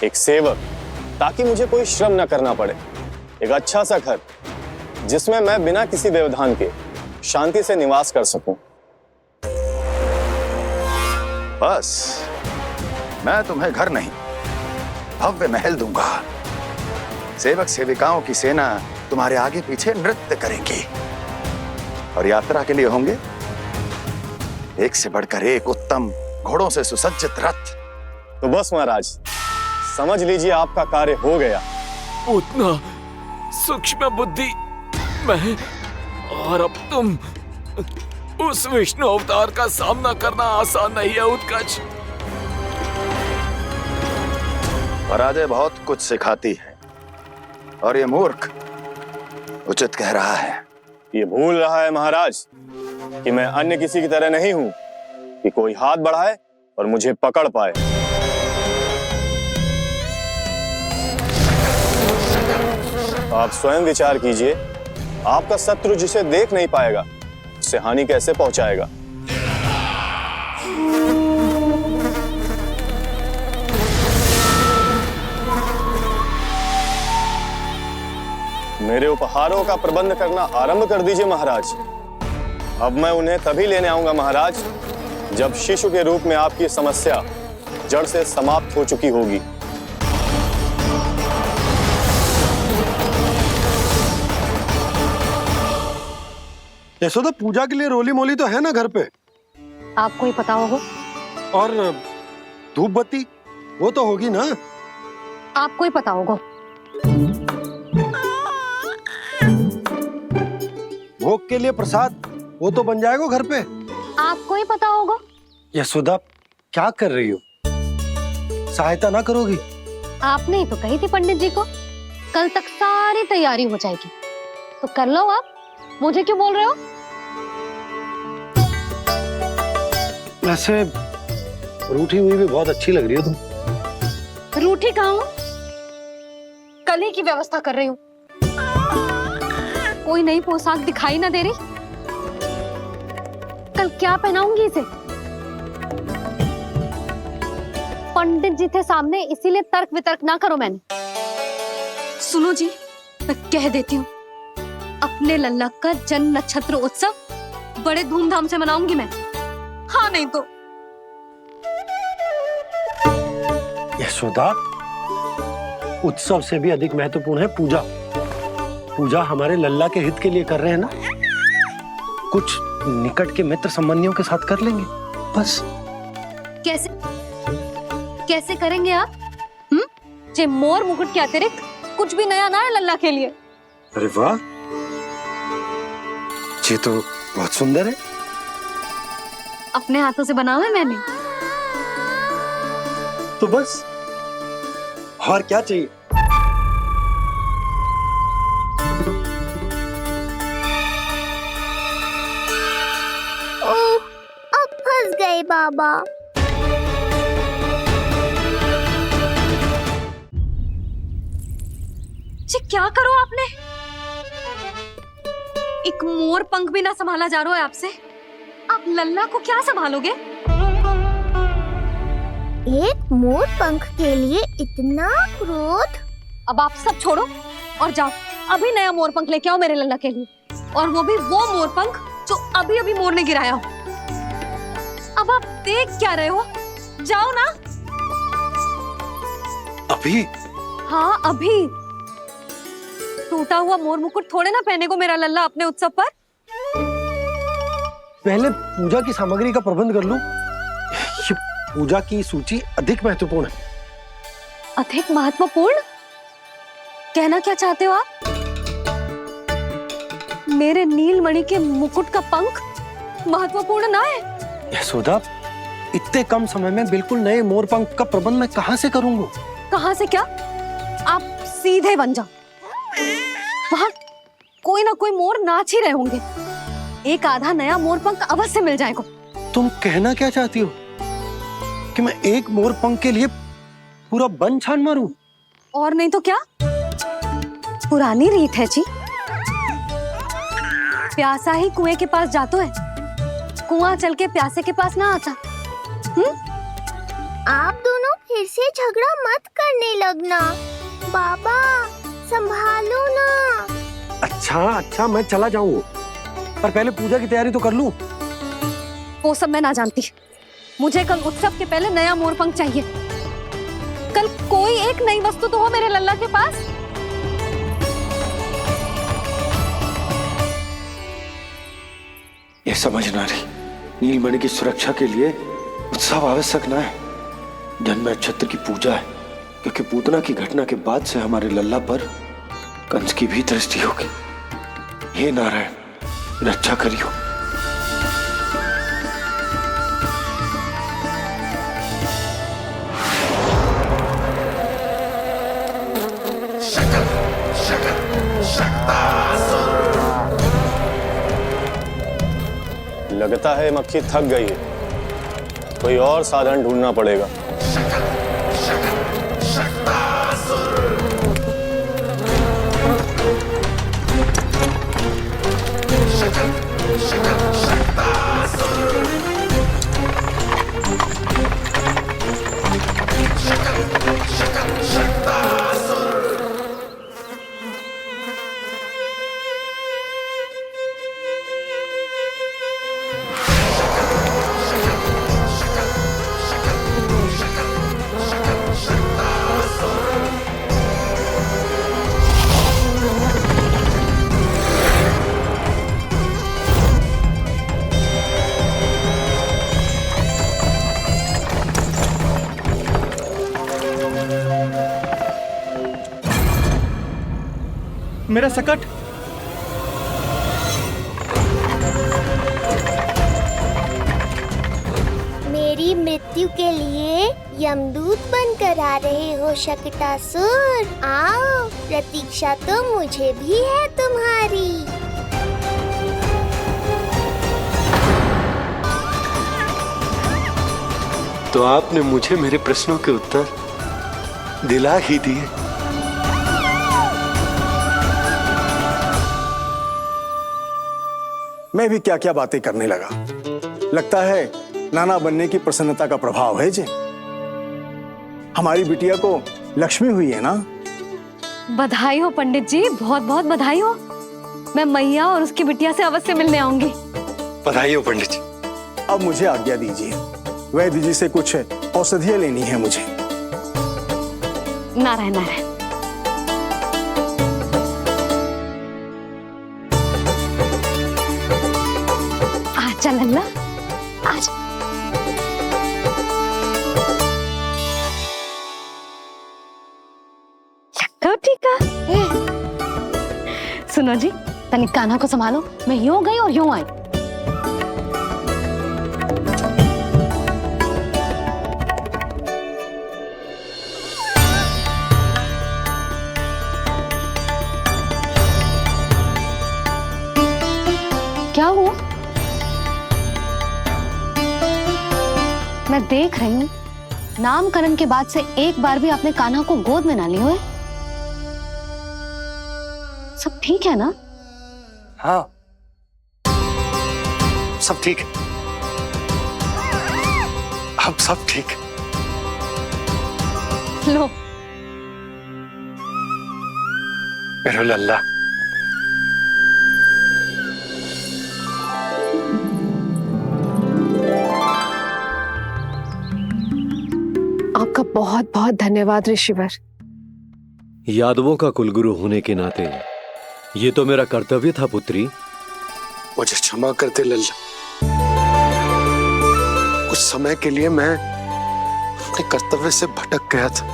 एक सेवक, ताकि मुझे कोई श्रम न करना पड़े। एक अच्छा सा घर जिसमें मैं बिना किसी व्यवधान के शांति से निवास कर सकूं। बस मैं तुम्हें घर नहीं, भव्य महल दूंगा। सेवक सेविकाओं की सेना तुम्हारे आगे पीछे नृत्य करेंगी और यात्रा के लिए होंगे एक से बढ़कर एक उत्तम घोड़ों से सुसज्जित रथ। तो बस महाराज, समझ लीजिए आपका कार्य हो गया। उतना सूक्ष्म बुद्धि मैं, और अब तुम, उस विष्णु अवतार का सामना करना आसान नहीं है उत्कच। पराजय बहुत कुछ सिखाती है और ये मूर्ख उचित कह रहा है। ये भूल रहा है महाराज कि मैं अन्य किसी की तरह नहीं हूं कि कोई हाथ बढ़ाए और मुझे पकड़ पाए। आप स्वयं विचार कीजिए, आपका शत्रु जिसे देख नहीं पाएगा उससे हानि कैसे पहुंचाएगा। मेरे उपहारों का प्रबंध करना आरंभ कर दीजिए महाराज। अब मैं उन्हें तभी लेने आऊंगा महाराज जब शिशु के रूप में आपकी समस्या जड़ से समाप्त हो चुकी होगी। यशोदा, पूजा के लिए रोली मोली तो है ना घर पे? आपको ही पता होगा। और धूप बत्ती वो तो होगी ना? आपको ही पता होगा। भोग के लिए प्रसाद वो तो बन जाएगा घर पे। आपको ही पता होगा। यशोदा, क्या कर रही हो? सहायता ना करोगी? आपने ही तो कही थी पंडित जी को कल तक सारी तैयारी हो जाएगी, तो कर लो आप। मुझे क्यों बोल रहे हो? वैसे रूठी हुई भी बहुत अच्छी लग रही हो तुम। रूठी कहाँ हूँ? कल ही की व्यवस्था कर रही हूँ। कोई नई पोशाक दिखाई ना दे रही? कल क्या पहनाऊंगी इसे? पंडित जी थे सामने, इसीलिए तर्क वितर्क ना करो। सुनो जी, मैं कह देती हूँ, अपने लल्ला का जन्म नक्षत्र उत्सव बड़े धूमधाम से मनाऊंगी मैं। हाँ नहीं तो। यशोदा, उत्सव से भी अधिक महत्वपूर्ण है पूजा। पूजा हमारे लल्ला के हित के लिए कर रहे हैं ना। कुछ निकट के मित्र संबंधियों के साथ कर लेंगे बस। कैसे कैसे करेंगे आप? जे मोर मुकुट के अतिरिक्त कुछ भी नया ना है लल्ला के लिए। अरे वाह, ये तो बहुत सुंदर है। अपने हाथों से बनाया है मैंने। तो बस और क्या चाहिए? ओह, अब फंस गए बाबा। जी क्या करो आपने? एक मोर पंख भी ना संभाला जा रहा है आपसे। आप लल्ला को क्या संभालोगे? एक मोर पंख के लिए इतना क्रोध? अब आप सब छोड़ो और जाओ, अभी नया मोर पंख लेके आओ मेरे लल्ला के लिए, और वो भी वो मोर पंख जो अभी अभी मोर ने गिराया हो। अब आप देख क्या रहे हो? जाओ ना। अभी? हाँ अभी। टूटा हुआ मोर मुकुट थोड़े ना पहने को मेरा लल्ला अपने उत्सव पर। पहले पूजा की सामग्री का प्रबंध कर लूं। ये पूजा की सूची अधिक महत्वपूर्ण है। अधिक महत्वपूर्ण? कहना क्या चाहते हो आप? मेरे नीलमणि के मुकुट का पंख महत्वपूर्ण ना है? यशोदा, इतने कम समय में बिल्कुल नए मोर पंख का प्रबंध मैं कहां से करूंगा? कहां से क्या? आप सीधे बन जाओ। वहां कोई ना कोई मोर नाच ही रहे होंगे। एक आधा नया मोर पंख अवश्य मिल जाएगा। तुम कहना क्या चाहती हो कि मैं एक मोर पंख के लिए पूरा वन छान मारूं? और नहीं तो क्या? पुरानी रीत है जी। प्यासा ही कुएं के पास जातो है, कुआं चल के प्यासे के पास ना आता। आप दोनों फिर से झगड़ा मत करने लगना। बाबा, संभालो ना। अच्छा मैं चला जाऊं, पर पहले पूजा की तैयारी तो कर लूं। वो सब मैं ना जानती। मुझे कल उत्सव के पहले नया मोरपंख चाहिए। कल कोई एक नई वस्तु तो हो मेरे लल्ला के पास। ये समझ ना रही, नीलमणि की सुरक्षा के लिए उत्सव आवश्यक ना है, जन्म नक्षत्र की पूजा है, क्योंकि पूतना की घटना के बाद से हमारे लल्ला पर कंस की भी दृष्टि होगी। हे नारायण, रक्षा करियो। लगता है मक्खी थक गई है, कोई और साधन ढूंढना पड़ेगा। मेरा सकट। मेरी मृत्यु के लिए यमदूत बनकर आ रहे हो शकटासुर? आओ, प्रतीक्षा तो मुझे भी है तुम्हारी। तो आपने मुझे मेरे प्रश्नों के उत्तर दिला ही दिए। मैं भी क्या क्या बातें करने लगा। लगता है नाना बनने की प्रसन्नता का प्रभाव है जी। हमारी बिटिया को लक्ष्मी हुई है ना? बधाई हो पंडित जी, बहुत बहुत बधाई हो। मैं मैया और उसकी बिटिया से अवश्य मिलने आऊंगी। बधाई हो पंडित जी। अब मुझे आज्ञा दीजिए, वैद्य जी से कुछ औषधियां लेनी है मुझे। नारायण नारायण। चल लल्ला, आज ठीक है। सुनो जी, तनिक कान्हा को संभालो। मैं यूं गई और यूं आई। क्या हुआ? मैं देख रही हूँ नामकरण के बाद से एक बार भी आपने कान्हा को गोद में ना लिया है। सब ठीक है ना? हाँ, सब ठीक है। अब सब ठीक। लो मेरा लल्ला। आपका बहुत बहुत धन्यवाद ऋषिवर। यादवों का कुलगुरु होने के नाते ये तो मेरा कर्तव्य था पुत्री। मुझे क्षमा कर दे लल्ला। कुछ समय के लिए मैं अपने कर्तव्य से भटक गया था।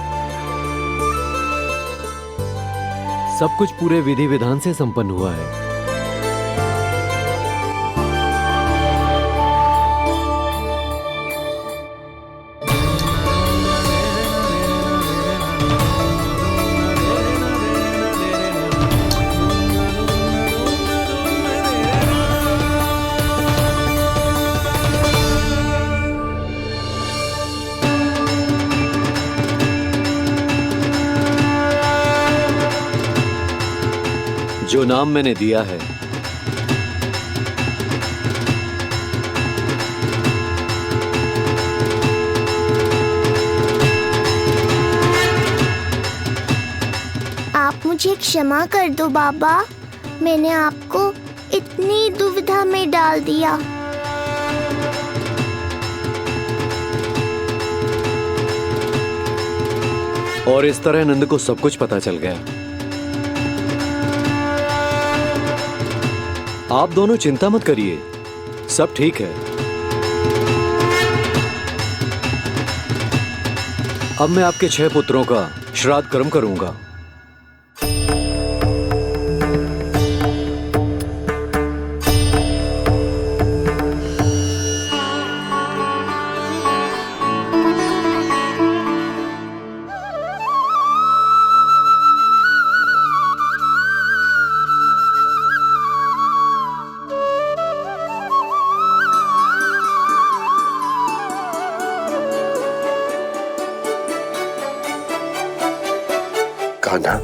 सब कुछ पूरे विधि विधान से संपन्न हुआ है। जो नाम मैंने दिया है आप मुझे क्षमा कर दो बाबा, मैंने आपको इतनी दुविधा में डाल दिया। और इस तरह नंद को सब कुछ पता चल गया। आप दोनों चिंता मत करिए, सब ठीक है। अब मैं आपके 6 पुत्रों का श्राद्ध कर्म करूंगा। कान्हा,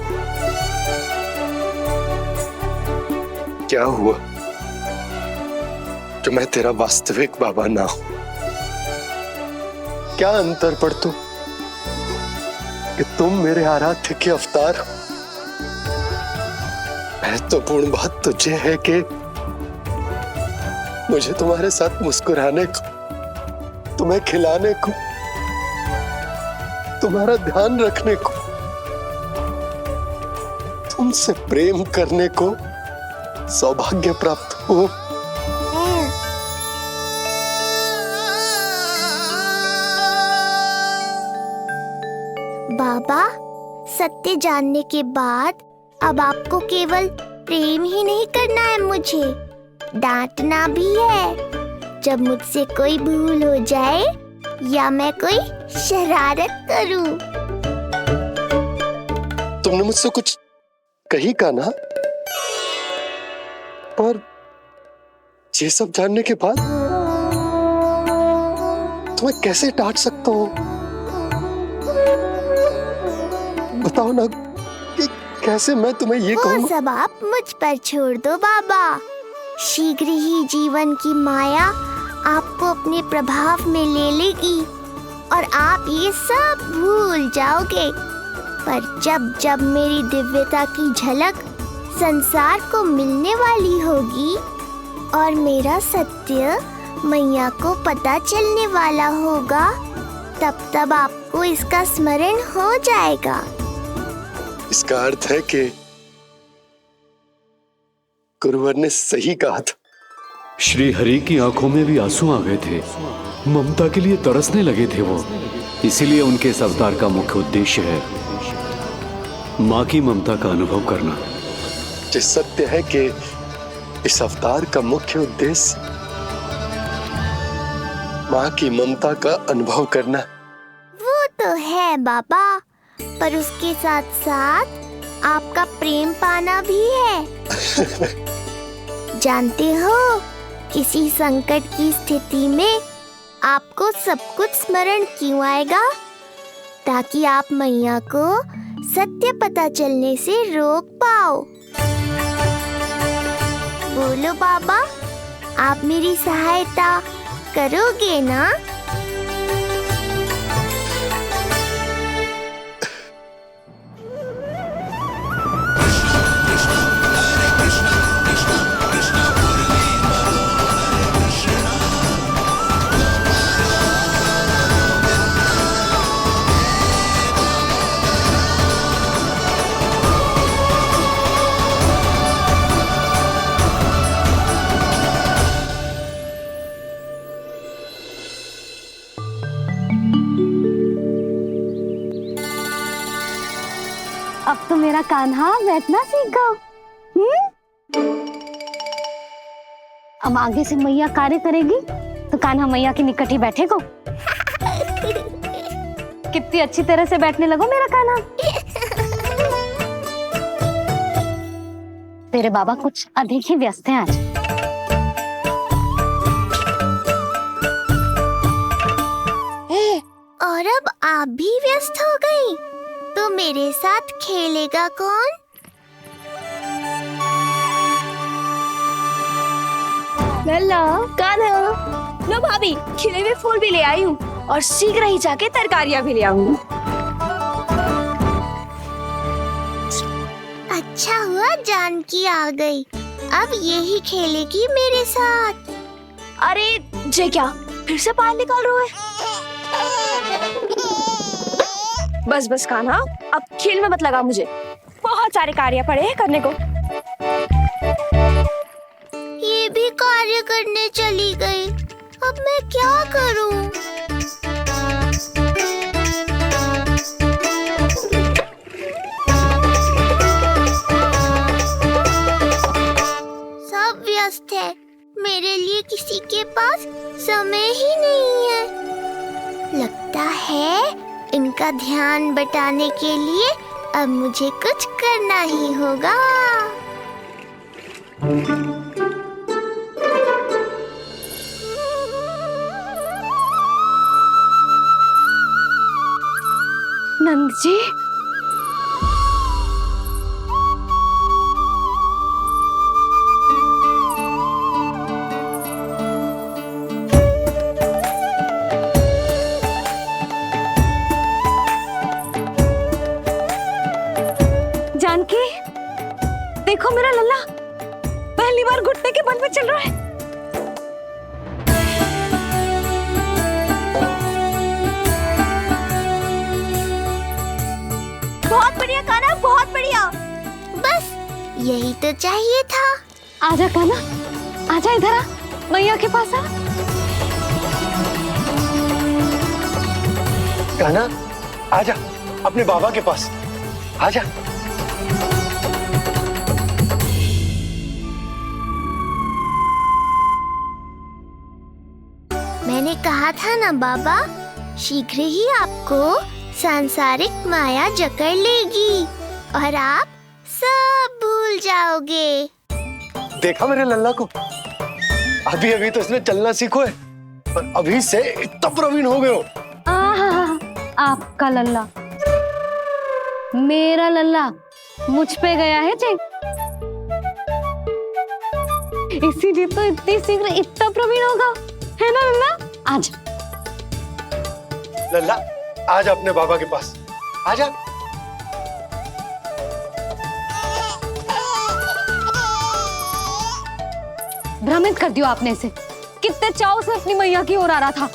क्या हुआ जो मैं तेरा वास्तविक बाबा ना हूं? क्या अंतर पड़ तू कि तुम मेरे आराध्य के अवतार हो? महत्वपूर्ण बात तुझे है कि मुझे तुम्हारे साथ मुस्कुराने को, तुम्हें खिलाने को, तुम्हारा ध्यान रखने को, तुमसे प्रेम करने को सौभाग्य प्राप्त हो। बाबा, सत्य जानने के बाद अब आपको केवल प्रेम ही नहीं करना है, मुझे डांटना भी है जब मुझसे कोई भूल हो जाए या मैं कोई शरारत करूं। तुमने मुझसे कुछ कही कान्हा, पर ये सब जानने के बाद तुम्हें कैसे डांट सकता हूं? बताओ ना कि कैसे मैं तुम्हें ये कहूं? वो सब आप मुझ पर छोड़ दो बाबा। शीघ्र ही जीवन की माया आपको अपने प्रभाव में ले लेगी और आप ये सब भूल जाओगे। पर जब जब मेरी दिव्यता की झलक संसार को मिलने वाली होगी और मेरा सत्य मैया को पता चलने वाला होगा, तब तब आपको इसका स्मरण हो जाएगा। इसका अर्थ है कि गुरुवर ने सही कहा था। श्री हरि की आंखों में भी आंसू आ गए थे, ममता के लिए तरसने लगे थे वो। इसीलिए उनके इस अवतार का मुख्य उद्देश्य है माँ की ममता का अनुभव करना। ये सत्य है कि इस अवतार का मुख्य उद्देश्य माँ की ममता का अनुभव करना। वो तो है बाबा, पर उसके साथ साथ आपका प्रेम पाना भी है। जानते हो, किसी संकट की स्थिति में आपको सब कुछ स्मरण क्यों आएगा? ताकि आप मैया को सत्य पता चलने से रोक पाओ। बोलो बाबा, आप मेरी सहायता करोगे ना? अब तो मेरा कान्हा बैठना सीख गया। अब आगे से मैया कार्य करेगी तो कान्हा मैया के निकट ही बैठेगा। कितनी अच्छी तरह से बैठने लगो मेरा कान्हा। तेरे बाबा कुछ अधिक ही व्यस्त हैं आज। और अब आप भी व्यस्त हो गई, तो मेरे साथ खेलेगा कौन? लल्ला, कान्हा, लो भाभी, खिले हुए फूल भी ले आई हूँ और शीघ्र ही जाके तरकारियाँ भी ले आऊंगी। अच्छा हुआ जानकी आ गई। अब यही खेलेगी मेरे साथ। अरे जे क्या फिर से पानी निकाल रहे हो? बस बस कान्हा, अब खेल में मत लगा मुझे। बहुत सारे कार्य पड़े हैं करने को। ये भी कार्य करने चली गई। अब मैं क्या करूं? सब व्यस्त है, मेरे लिए किसी के पास समय ही नहीं है। लगता है इनका ध्यान बटाने के लिए अब मुझे कुछ करना ही होगा। नंद जी, जानकी, देखो मेरा लल्ला पहली बार घुटने के बल पे चल रहा है। बहुत बढ़िया कान्हा, बहुत बढ़िया। बस यही तो चाहिए था। आजा कान्हा, आजा इधर आ, मैया के पास आ। कान्हा, आजा अपने बाबा के पास, आजा। मैंने कहा था ना बाबा, शीघ्र ही आपको सांसारिक माया जकड़ लेगी और आप सब भूल जाओगे। देखा मेरे लल्ला को, अभी अभी तो इसने चलना सीखो है और अभी से इतना प्रवीण हो गए हो। आपका लल्ला, मेरा लल्ला मुझ पे गया है जी, इसीलिए तो इतनी शीघ्र इतना प्रवीण होगा, है ना लल्ला? आजा लल्ला, आजा अपने बाबा के पास, आजा। भ्रमित कर दियो आपने इसे, कितने चाव से अपनी मैया की ओर आ रहा था।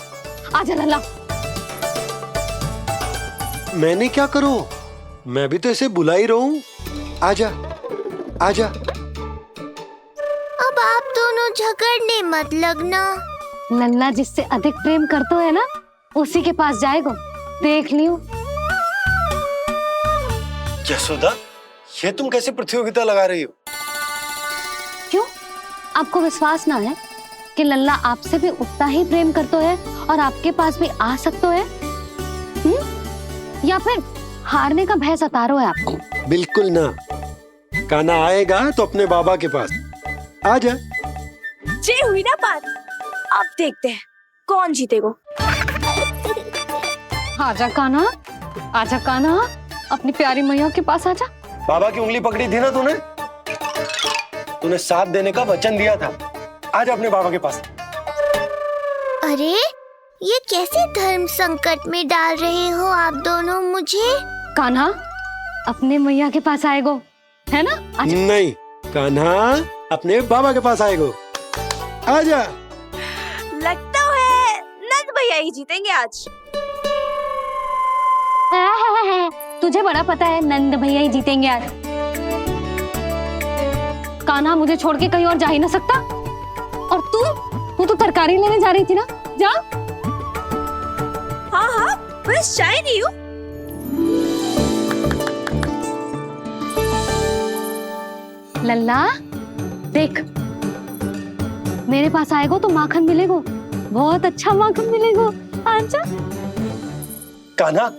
आजा लल्ला। मैंने क्या करूं? मैं भी तो इसे बुला ही रहा हूं। आजा, आजा। अब आप दोनों झगड़ने मत लगना। लल्ला जिससे अधिक प्रेम करते है ना, उसी के पास जाएगा, देख लियो। यशोदा, ये तुम कैसे प्रतियोगिता लगा रही हो? क्यों? आपको विश्वास ना है कि लल्ला आपसे भी उतना ही प्रेम करता है और आपके पास भी आ सकता है? या फिर हारने का भय सता रहा है आपको? बिल्कुल ना, कान्हा आएगा तो अपने बाबा के पास। आजा। जे हुई ना बात, अब देखते हैं कौन जीतेगा। आजा कान्हा, आजा कान्हा, अपनी प्यारी मैया के पास आजा। बाबा की उंगली पकड़ी थी ना तूने? तूने साथ देने का वचन दिया था। आजा अपने बाबा के पास। अरे ये कैसे धर्म संकट में डाल रहे हो आप दोनों मुझे? कान्हा अपने मैया के पास आएगो, है ना? आजा। नहीं, कान्हा अपने बाबा के पास आएगो। आजा। लगता है नंद भैया ही जीतेंगे आज। तुझे बड़ा पता है नंद भैया ही जीतेंगे आज। कान्हा मुझे छोड़ के कहीं और जा ही ना सकता। और तू तो तरकारी लेने जा रही थी ना, जा। हाँ हाँ, बस चाय नहीं हूँ। लल्ला देख, मेरे पास आएगो तो माखन मिलेगो, बहुत अच्छा माखन मिलेगो। आजा। कान्हा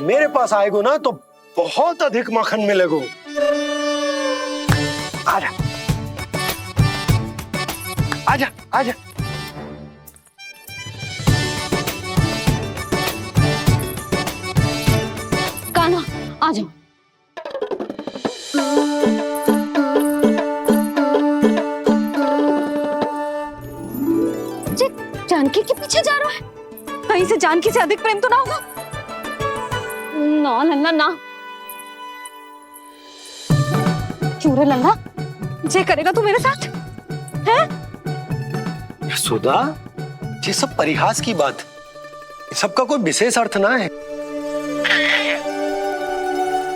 मेरे पास आएगो ना तो बहुत अधिक माखन मिलेगो। आजा, आजा, आजा। कान्हा आ जाओ। जानकी के पीछे जा रहा है, कहीं से जानकी से अधिक प्रेम तो ना होगा? ना लल्ला ना। क्यों रे लल्ला, जे करेगा तू मेरे साथ है? यशोदा, ये सब परिहास की बात, सबका कोई विशेष अर्थ ना है।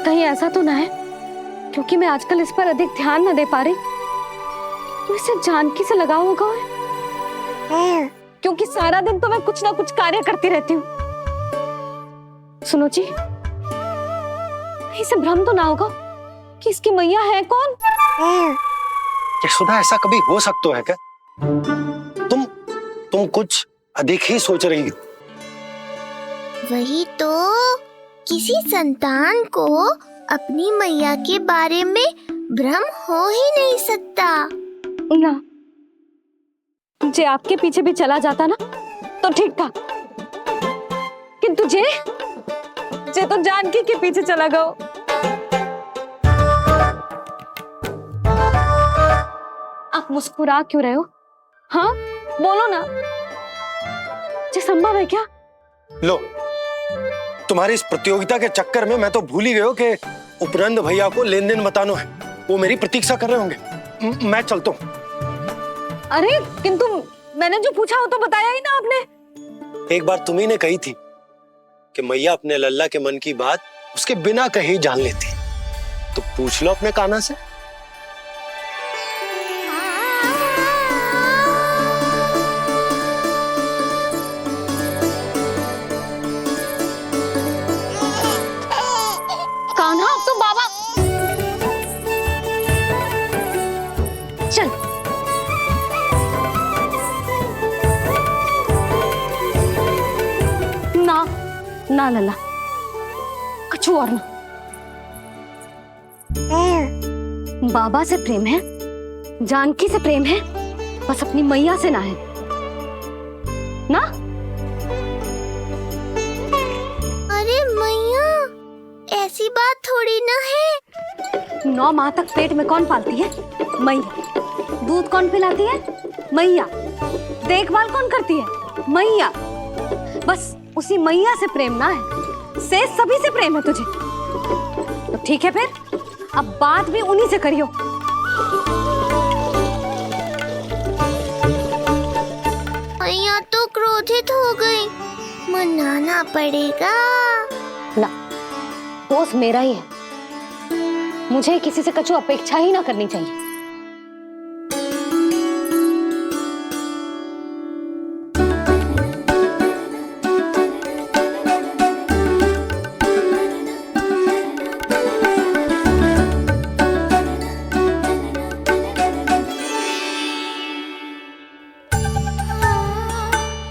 कहीं ऐसा तो ना है क्योंकि मैं आजकल इस पर अधिक ध्यान न दे पा रही तो इसे जानकी से लगाव होगा है? क्योंकि सारा दिन तो मैं कुछ ना कुछ कार्य करती रहती हूँ। सुनो जी, इसे भ्रम तो ना होगा कि इसकी मैया है कौन? यशोदा, ऐसा कभी हो सकता है क्या? तुम कुछ अधिक ही सोच रही हो। वही तो, किसी संतान को अपनी मैया के बारे में भ्रम हो ही नहीं सकता ना। जे आपके पीछे भी चला जाता ना तो ठीक था, किंतु जे तो जानकी के पीछे चला गया। आप मुस्कुरा क्यों रहे हो? हाँ बोलो ना, ये संभव है क्या? लो, तुम्हारी इस प्रतियोगिता के चक्कर में मैं तो भूल ही गया हूं कि उपनंद भैया को लेन देन बताना है। वो मेरी प्रतीक्षा कर रहे होंगे। मैं चलता हूँ। अरे किंतु मैंने जो पूछा वो तो बताया ही ना आपने। एक बार तुम्ही ने कही थी कि मैया अपने लल्ला के मन की बात उसके बिना कहीं जान लेती, तो पूछ लो अपने कान्हा से। कान्हा, अब तो बाबा चल। ना ना लल्ला, कछु और ना। बाबा से प्रेम है, जानकी से प्रेम है, बस अपनी मैया से ना है ना। अरे मैया, ऐसी बात थोड़ी ना है। 9 माह तक पेट में कौन पालती है? मैया। दूध कौन पिलाती है? मैया। देखभाल कौन करती है? मैया। बस उसी मैया से प्रेम ना है, से सभी से प्रेम है तुझे। तो ठीक है फिर, अब बात भी उन्हीं से करियो। मैया तो क्रोधित हो गई, मनाना पड़ेगा। ना, दोस्त मेरा ही है, मुझे किसी से कछु अपेक्षा ही ना करनी चाहिए।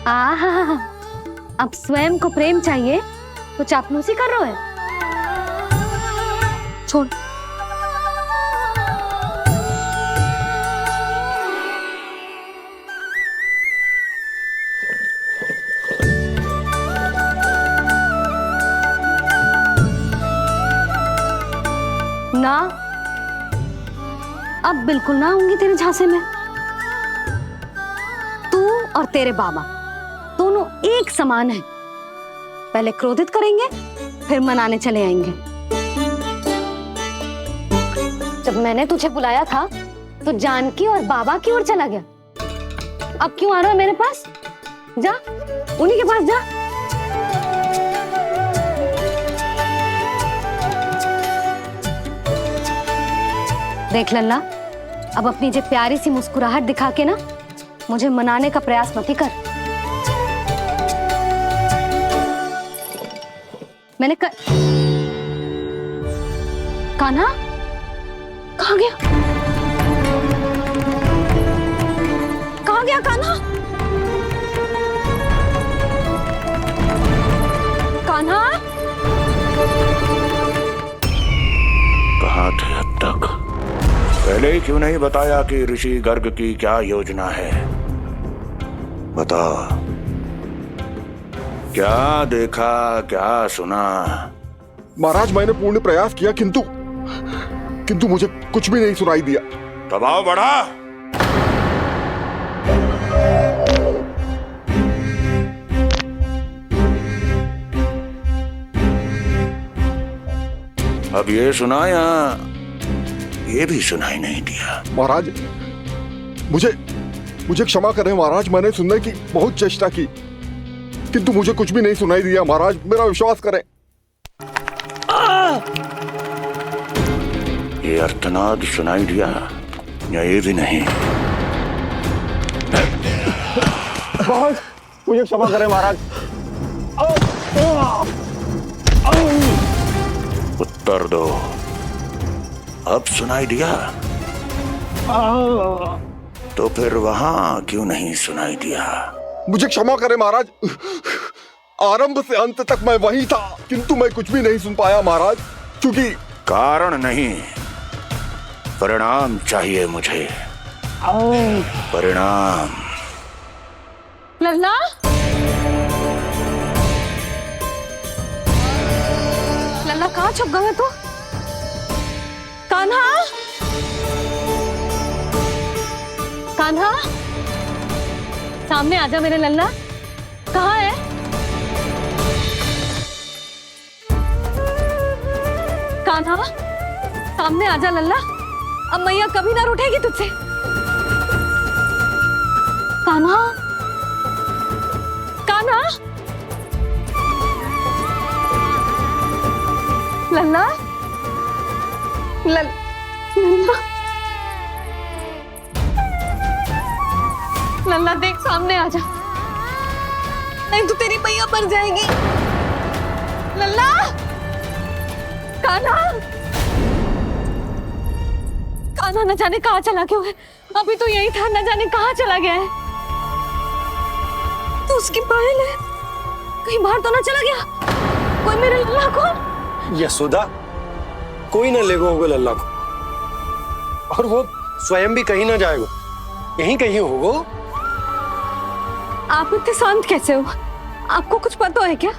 आहा, अब स्वयं को प्रेम चाहिए तो चापलूसी कर रहे हो? छोड़। ना, अब बिल्कुल ना आऊंगी तेरे झांसे में। तू और तेरे बाबा दोनों एक समान हैं। पहले क्रोधित करेंगे, फिर मनाने चले आएंगे। जब मैंने तुझे बुलाया था तो जानकी और बाबा की ओर चला गया। अब क्यों आ रहा है मेरे पास? जा, उन्हीं के पास जा। देख लल्ला, अब अपनी जो प्यारी सी मुस्कुराहट दिखा के ना मुझे मनाने का प्रयास मत ही कर। मैंने कान्हा कहाँ गया? कहाँ गया कान्हा? कान्हा कहाँ थे अब तक? पहले ही क्यों नहीं बताया कि ऋषि गर्ग की क्या योजना है? बताओ, क्या देखा, क्या सुना? महाराज, मैंने पूर्ण प्रयास किया किंतु मुझे कुछ भी नहीं सुनाई दिया। दबाव बढ़ा। अब ये सुना ये भी सुनाई नहीं दिया। महाराज मुझे क्षमा करें महाराज, मैंने सुनने की बहुत चेष्टा की किंतु मुझे कुछ भी नहीं सुनाई दिया। महाराज मेरा विश्वास करें। ये अर्थनाद सुनाई दिया या ये भी नहीं? मुझे क्षमा करें महाराज। उत्तर दो, अब सुनाई दिया? तो फिर वहां क्यों नहीं सुनाई दिया? मुझे क्षमा करें महाराज, आरंभ से अंत तक मैं वही था किंतु मैं कुछ भी नहीं सुन पाया महाराज, क्योंकि कारण नहीं, परिणाम चाहिए मुझे। परिणाम। लल्ला, लल्ला कहाँ छुप गए तू? कान्हा, कान्हा, सामने आजा मेरे लल्ला। कहाँ है? कान्हा, सामने आजा लल्ला। अब मैया कभी ना रूठेगी तुझसे। कान्हा, कान्हा, लल्ला, लल्ला, लल्ला देख सामने आजा, नहीं तो तेरी मैया मर जाएगी। लल्ला, कान्हा, कान्हा न जाने कहाँ चला गया है। अभी तो यही था, न जाने कहाँ चला गया है। तो उसकी पायल है, कहीं बाहर तो ना चला गया कोई मेरे लल्ला को? यशोदा, कोई ना लेगा होगा लल्ला को, और वो स्वयं भी कहीं ना जाएगा, यहीं कहीं होगा। आप इतने शांत कैसे हो? आपको कुछ पता है क्या?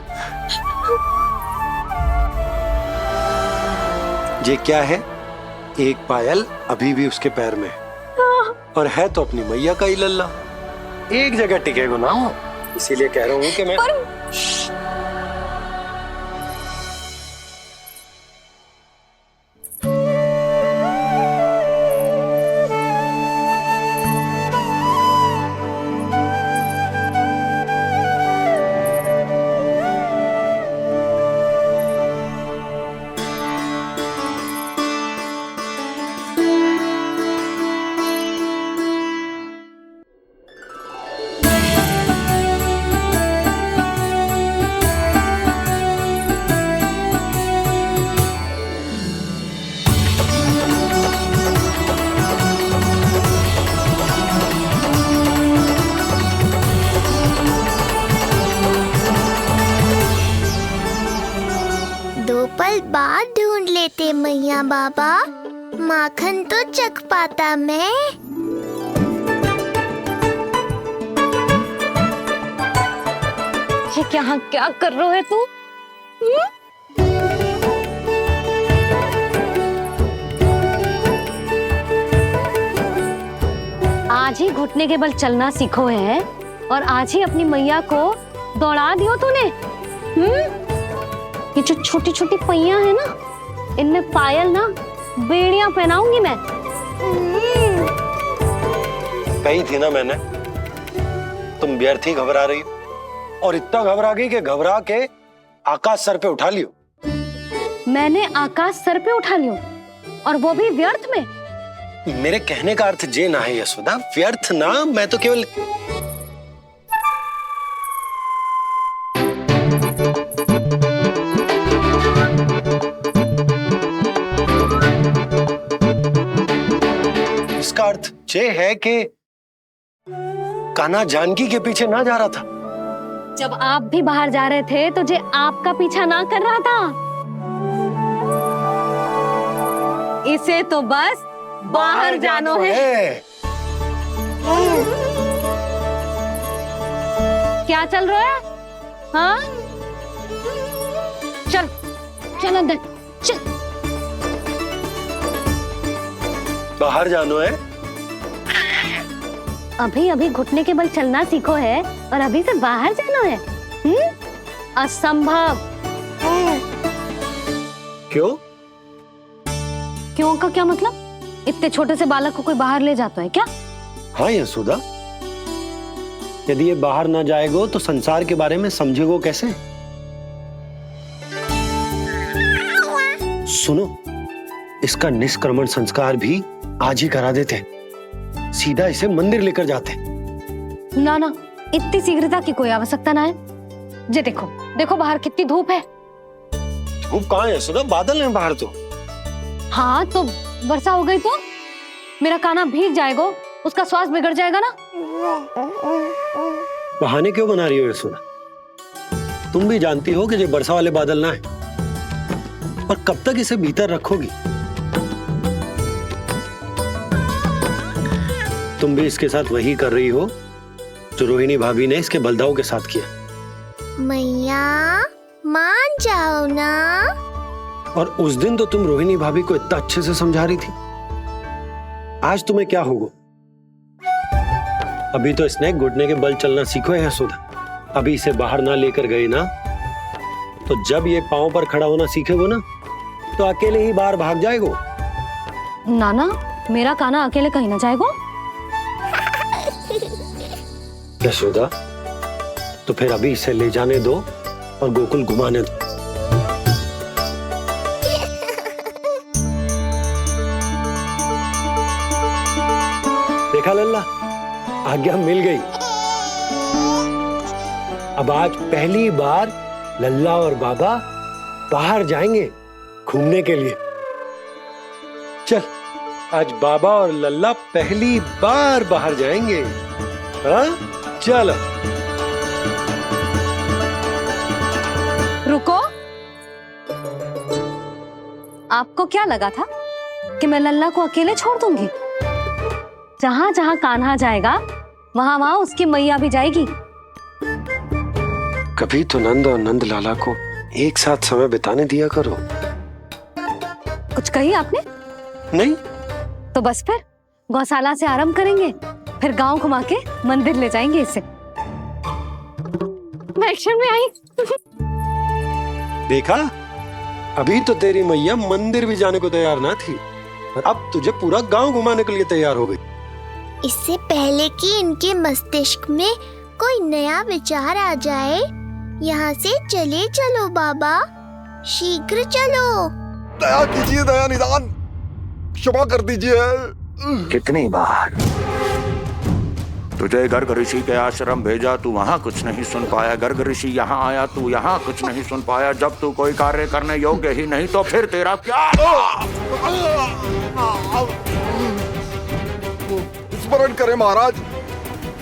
ये क्या है? एक पायल अभी भी उसके पैर में है, और है तो अपनी मैया का ही लल्ला, एक जगह टिकेगा ना, इसीलिए कह रहा हूँ कि मैं पल बाद ढूंढ लेते मैया बाबा, माखन तो चख पाता मैं। ये क्या कर रहे है तू? आज ही घुटने के बल चलना सीखो है और आज ही अपनी मैया को दौड़ा दियो तूने। ये जो छोटी छोटी पैया है ना, इनमें पायल ना बेड़ियां पहनाऊंगी मैं। कही थी ना मैंने, तुम व्यर्थ ही घबरा रही हो, और इतना घबरा गई कि घबरा के आकाश सर पे उठा लियो। मैंने आकाश सर पे उठा लियो, और वो भी व्यर्थ में? मेरे कहने का अर्थ जे ना है यशोदा, व्यर्थ ना, मैं तो केवल इसका अर्थ ये है कि कान्हा जानकी के पीछे ना जा रहा था। जब आप भी बाहर जा रहे थे तो जे आपका पीछा ना कर रहा था। इसे तो बस बाहर जानो है। क्या चल रहा है? हाँ, चल चल अंदर चल। बाहर जानो है? अभी अभी घुटने के बल चलना सीखो है और अभी से बाहर जाना है? असंभव। क्यों? क्यों का क्या मतलब? इतने छोटे से बालक को कोई बाहर ले जाता है क्या? हाँ यशोदा, यदि ये बाहर ना जाएगो तो संसार के बारे में समझेगो कैसे? सुनो, इसका निष्क्रमण संस्कार भी आज ही करा देते, सीधा इसे मंदिर लेकर जाते। ना ना, इतनी शीघ्रता की कोई आवश्यकता ना है। जे देखो देखो बाहर कितनी धूप है। धूप कहाँ है यशोदा, बादल हैं बाहर तो। हाँ तो वर्षा हो गई तो मेरा कान्हा भीग जाएगा, उसका स्वास्थ्य बिगड़ जाएगा ना। बहाने क्यों बना रही हो यशोदा? तुम भी जानती हो कि ये वर्षा वाले बादल ना है, और कब तक इसे भीतर रखोगी? तुम भी इसके साथ वही कर रही हो जो रोहिणी भाभी ने इसके बलदाऊ के साथ किया। मैया मान जाओ ना। और उस दिन तो तुम रोहिणी भाभी को इतना अच्छे से समझा रही थी, आज तुम्हें क्या होगा? अभी तो इसने घुटने के बल चलना सीखो है यशोदा। अभी इसे बाहर ना लेकर गए ना, तो जब ये पांव पर खड़ा होना सीखेगो ना, तो अकेले ही बाहर भाग जाएगो। नाना, मेरा कान्हा अकेले कहीं ना जाएगा। यशोदा, तो फिर अभी इसे ले जाने दो और गोकुल घुमाने दो। देखा लल्ला, आज्ञा मिल गई। अब आज पहली बार लल्ला और बाबा बाहर जाएंगे घूमने के लिए। चल, आज बाबा और लल्ला पहली बार बाहर जाएंगे। हाँ, चलो। रुको, आपको क्या लगा था कि मैं लल्ला को अकेले छोड़ दूंगी? जहां जहां कान्हा जाएगा वहां वहां उसकी मैया भी जाएगी। कभी तो नंद और नंद लाला को एक साथ समय बिताने दिया करो। कुछ कही आपने? नहीं। तो बस फिर गौशाला से आरंभ करेंगे, फिर गांव घुमा के मंदिर ले जाएंगे इसे। मैं एक्शन में आई। देखा, अभी तो तेरी मैया मंदिर भी जाने को तैयार ना थी, और अब तुझे पूरा गांव घुमाने के लिए तैयार हो गई। इससे पहले कि इनके मस्तिष्क में कोई नया विचार आ जाए, यहाँ से चले चलो बाबा, शीघ्र चलो। दया कीजिए, दया निदान, क्षमा कर दीजिए। कितनी बार तुझे गर्ग ऋषि के आश्रम भेजा, तू वहां कुछ नहीं सुन पाया। गर्ग ऋषि यहाँ आया, तू यहाँ कुछ नहीं सुन पाया। जब तू कोई कार्य करने योग्य ही नहीं, तो फिर तेरा क्या? स्मरण करें महाराज,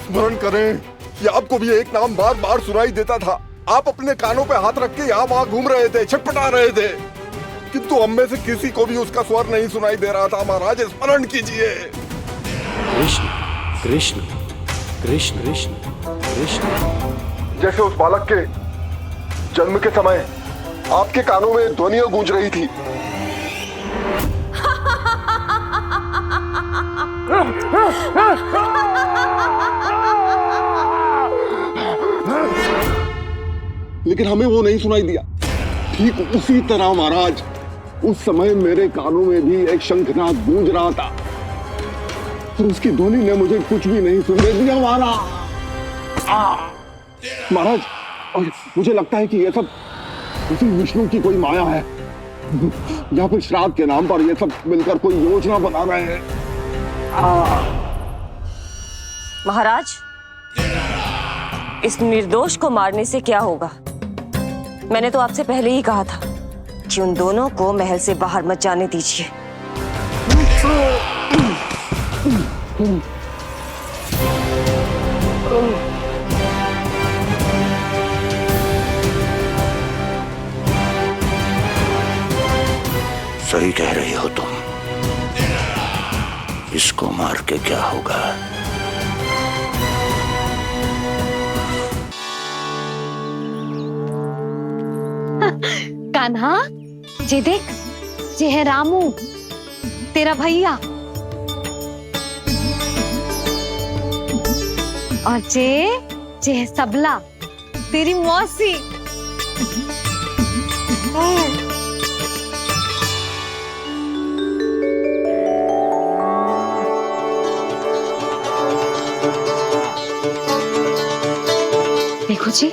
स्मरण करें कि आपको भी एक नाम बार बार सुनाई देता था। आप अपने कानों पे हाथ रख के यहाँ वहां घूम रहे थे, छटपटा रहे थे, किंतु हम में से किसी को भी उसका स्वर नहीं सुनाई दे रहा था। महाराज, स्मरण कीजिए। कृष्ण कृष्ण कृष्ण कृष्ण कृष्ण। जैसे उस बालक के जन्म के समय आपके कानों में ध्वनियां गूंज रही थी। लेकिन हमें वो नहीं सुनाई दिया। ठीक उसी तरह महाराज, उस समय मेरे कानों में भी एक शंखनाद गूंज रहा था, और उसकी ध्वनि ने मुझे कुछ भी नहीं सुनने दिया। महाराज, और मुझे लगता है कि ये सब उसी विष्णु की कोई माया है, या फिर श्राद्ध के नाम पर ये सब मिलकर कोई योजना बना रहे हैं। महाराज, इस निर्दोष को मारने से क्या होगा? मैंने तो आपसे पहले ही कहा था कि उन दोनों को महल से बाहर मत जाने दीजिए। सही कह रही हो तुम। इसको मार के क्या होगा? कान्हा, जे देख, जे है रामू, तेरा भैया, और जे है सबला, तेरी मौसी। देखो जी,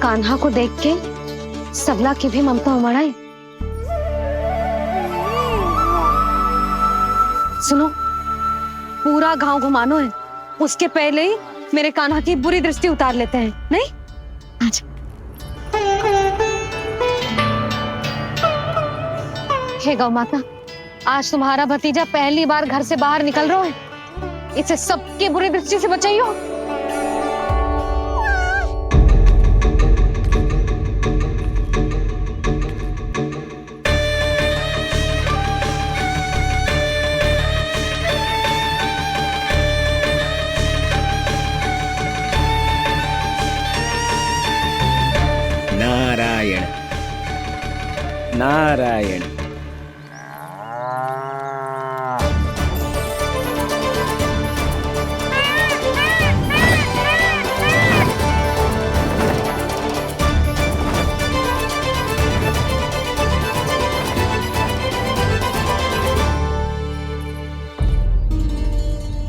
कान्हा को देख के सबला की भी ममता उमड़ आई। सुनो, पूरा गांव घुमानो है, उसके पहले ही मेरे कान्हा की बुरी दृष्टि उतार लेते हैं, नहीं? अच्छा। हे गौ माता, आज तुम्हारा भतीजा पहली बार घर से बाहर निकल रहा है, इसे सबकी बुरी दृष्टि से बचाइयो। नारायण नारायण।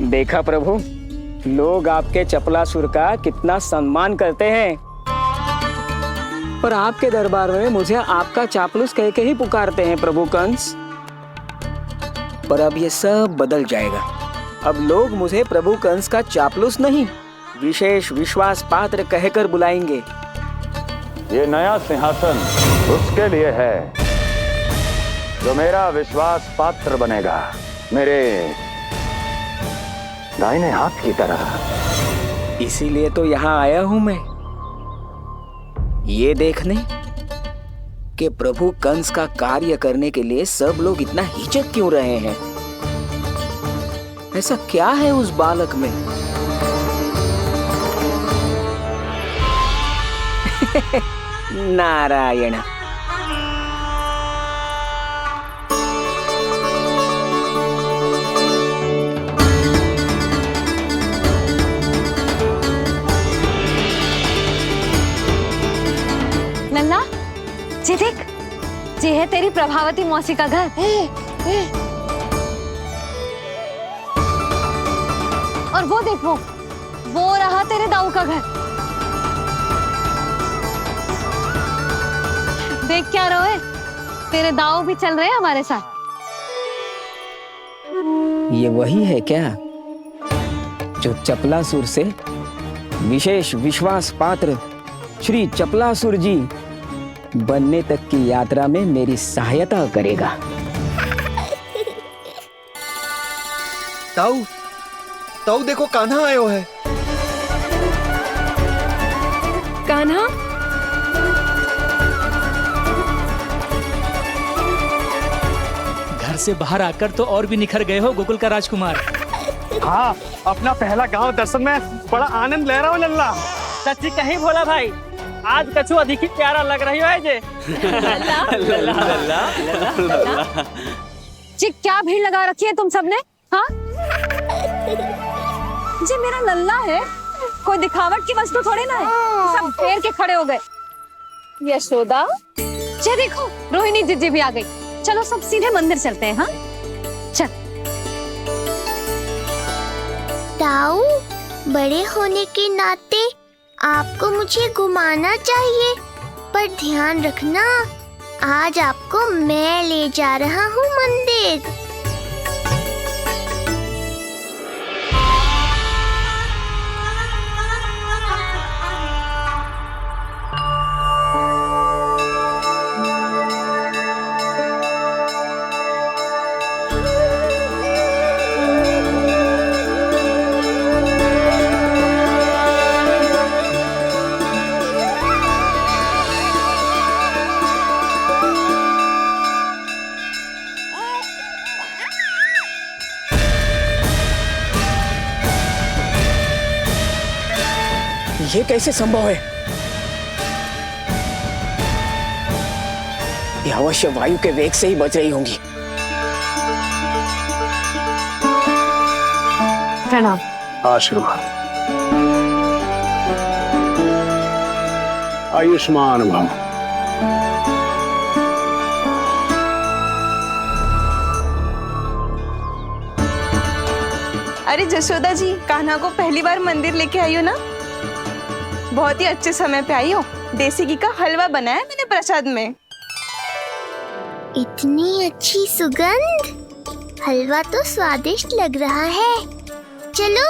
देखा प्रभु, लोग आपके चपलासुर का कितना सम्मान करते हैं, पर आपके दरबार में मुझे आपका चापलूस कह के ही पुकारते हैं प्रभु कंस। पर अब ये सब बदल जाएगा। अब लोग मुझे प्रभु कंस का चापलूस नहीं, विशेष विश्वास पात्र कहकर बुलाएंगे। ये नया सिंहासन उसके लिए है जो मेरा विश्वास पात्र बनेगा, मेरे दाहिने हाथ की तरह। इसीलिए तो यहाँ आया हूं मैं, ये देखने कि प्रभु कंस का कार्य करने के लिए सब लोग इतना हिचक क्यों रहे हैं। ऐसा क्या है उस बालक में? नारायण। नन्ना, जी देख, जी है तेरी प्रभावती मौसी का घर। और वो देखो, वो रहा तेरे दाऊ का घर। देख क्या रोए, तेरे दाऊ भी चल रहे हैं हमारे साथ। ये वही है क्या जो चपलासुर से विशेष विश्वास पात्र श्री चपलासुर जी बनने तक की यात्रा में मेरी सहायता करेगा? ताऊ, ताऊ देखो कान्हा आयो है। कान्हा, घर से बाहर आकर तो और भी निखर गए हो गोकुल का राजकुमार। हाँ, अपना पहला गांव दर्शन में बड़ा आनंद ले रहा हूँ लल्ला। सच्ची कहीं भोला भाई, आज कछु अधिक ही प्यारा लग रही है जे। जी क्या भीड़ लगा रखी है तुम सबने? हाँ जी, मेरा लल्ला है, कोई दिखावट की वस्तु थोड़ी ना है। सब फेर के खड़े हो गए। यशोदा, जी देखो रोहिणी जीजी भी आ गई। चलो सब सीधे मंदिर चलते हैं। हाँ चल। ताऊ, बड़े होने के नाते आपको मुझे घुमाना चाहिए, पर ध्यान रखना, आज आपको मैं ले जा रहा हूँ मंदिर। ये कैसे संभव है? ये अवश्य वायु के वेग से ही बच रही होंगी। प्रणाम। आशीर्वाद। आयुष्मान भव। अरे जशोदा जी, कान्हा को पहली बार मंदिर लेके आई हो ना? बहुत ही अच्छे समय पे आई हो। देसी घी का हलवा बनाया मैंने प्रसाद में। इतनी अच्छी सुगंध, हलवा तो स्वादिष्ट लग रहा है। चलो,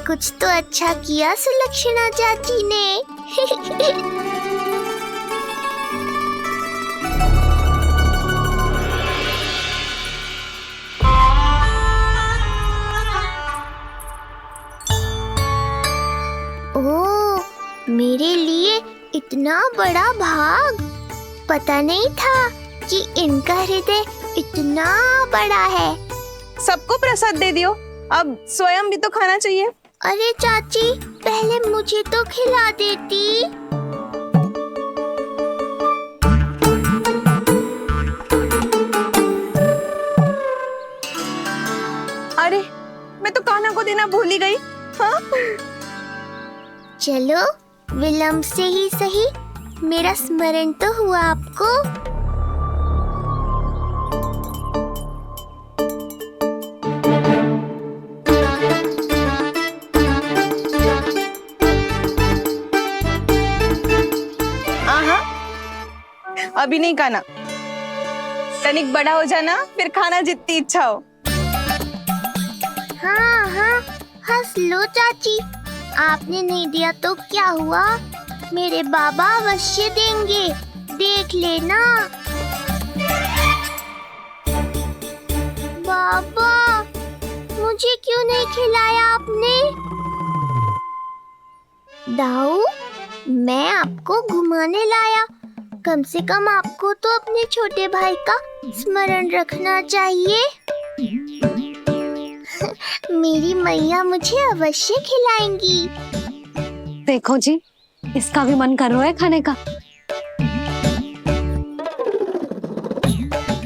कुछ तो अच्छा किया सुलक्षणा चाची ने। ओह, मेरे लिए इतना बड़ा भाग, पता नहीं था कि इनका हृदय इतना बड़ा है। सबको प्रसाद दे दियो, अब स्वयं भी तो खाना चाहिए। अरे चाची, पहले मुझे तो खिला देती। अरे, मैं तो कान्हा को देना भूल ही गई। हाँ? चलो, विलंब से ही सही, मेरा स्मरण तो हुआ आपको। अभी नहीं खाना, तनिक बड़ा हो जाना, फिर खाना जितनी इच्छा हो। हाँ हाँ, हंस लो चाची, आपने नहीं दिया तो क्या हुआ, मेरे बाबा अवश्य देंगे, देख लेना। बाबा, मुझे क्यों नहीं खिलाया आपने? दाऊ, मैं आपको घुमाने लाया, कम से कम आपको तो अपने छोटे भाई का स्मरण रखना चाहिए। मेरी मैया मुझे अवश्य खिलाएंगी। देखो जी, इसका भी मन कर रहा है खाने का।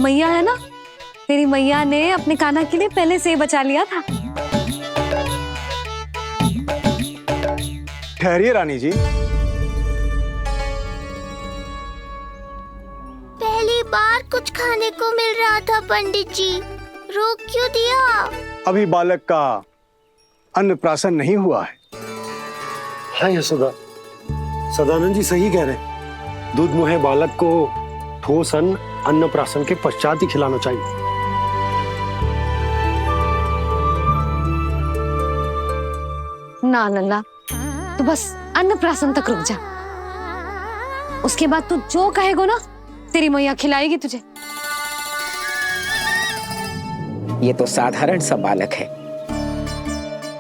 मैया है ना, तेरी मैया ने अपने कान्हा के लिए पहले से ही बचा लिया था। ठहरिए रानी जी, पहली बार कुछ खाने को मिल रहा था पंडित जी, रोक क्यों दिया? अभी बालक का अन्नप्राशन नहीं हुआ है। हाँ यशोदा, सदानंद जी सही कह रहे, दूध मुहे बालक को ठोस अन्न अन्नप्राशन के पश्चात ही खिलाना चाहिए। ना लल्ला, तू बस अन्नप्राशन तक रुक जा, उसके बाद तू जो कहेगो ना, तेरी मैया खिलाएगी तुझे। ये तो साधारण सा बालक है,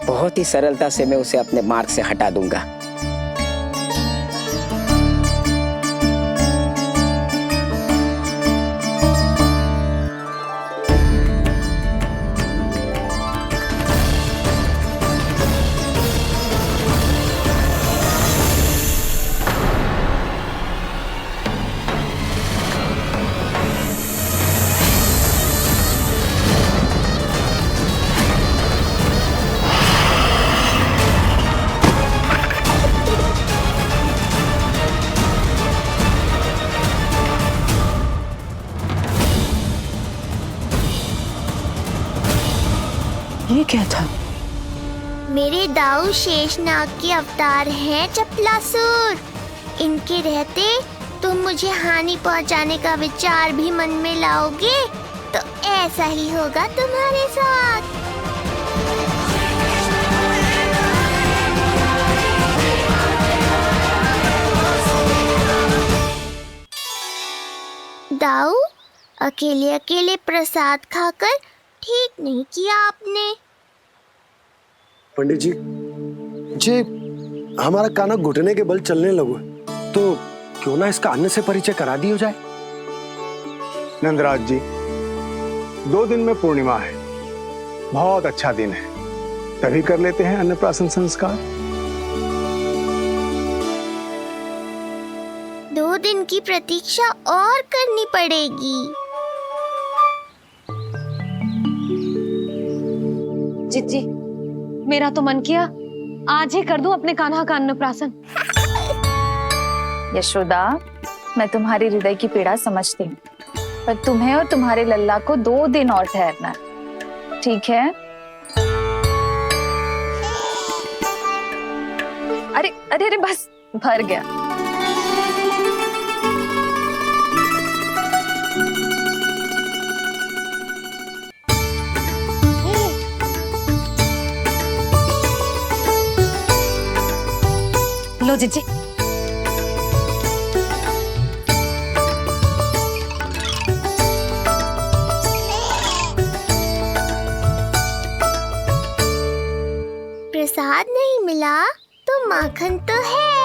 बहुत ही सरलता से मैं उसे अपने मार्ग से हटा दूंगा। ये क्या था? मेरे दाऊ शेषनाग के अवतार हैं चपलासुर। इनके रहते तुम मुझे हानि पहुंचाने का विचार भी मन में लाओगे तो ऐसा ही होगा तुम्हारे साथ। दाऊ, अकेले अकेले प्रसाद खाकर ठीक नहीं किया आपने। पंडित जी, जे हमारा कान्हा घुटने के बल चलने लगो तो क्यों ना इसका अन्न से परिचय करा दिया जाए। नंदराज जी, 2 दिन में पूर्णिमा है, बहुत अच्छा दिन है, तभी कर लेते हैं अन्नप्राशन संस्कार। 2 दिन की प्रतीक्षा और करनी पड़ेगी। जिज्जी, मेरा तो मन किया आज ही कर दूं अपने कान्हा का अन्नप्राशन। यशोदा, मैं तुम्हारी हृदय की पीड़ा समझती हूँ, पर तुम्हें और तुम्हारे लल्ला को 2 दिन और ठहरना है, ठीक है? अरे अरे अरे, बस भर गया। लो जीजी। प्रसाद नहीं मिला तो माखन तो है।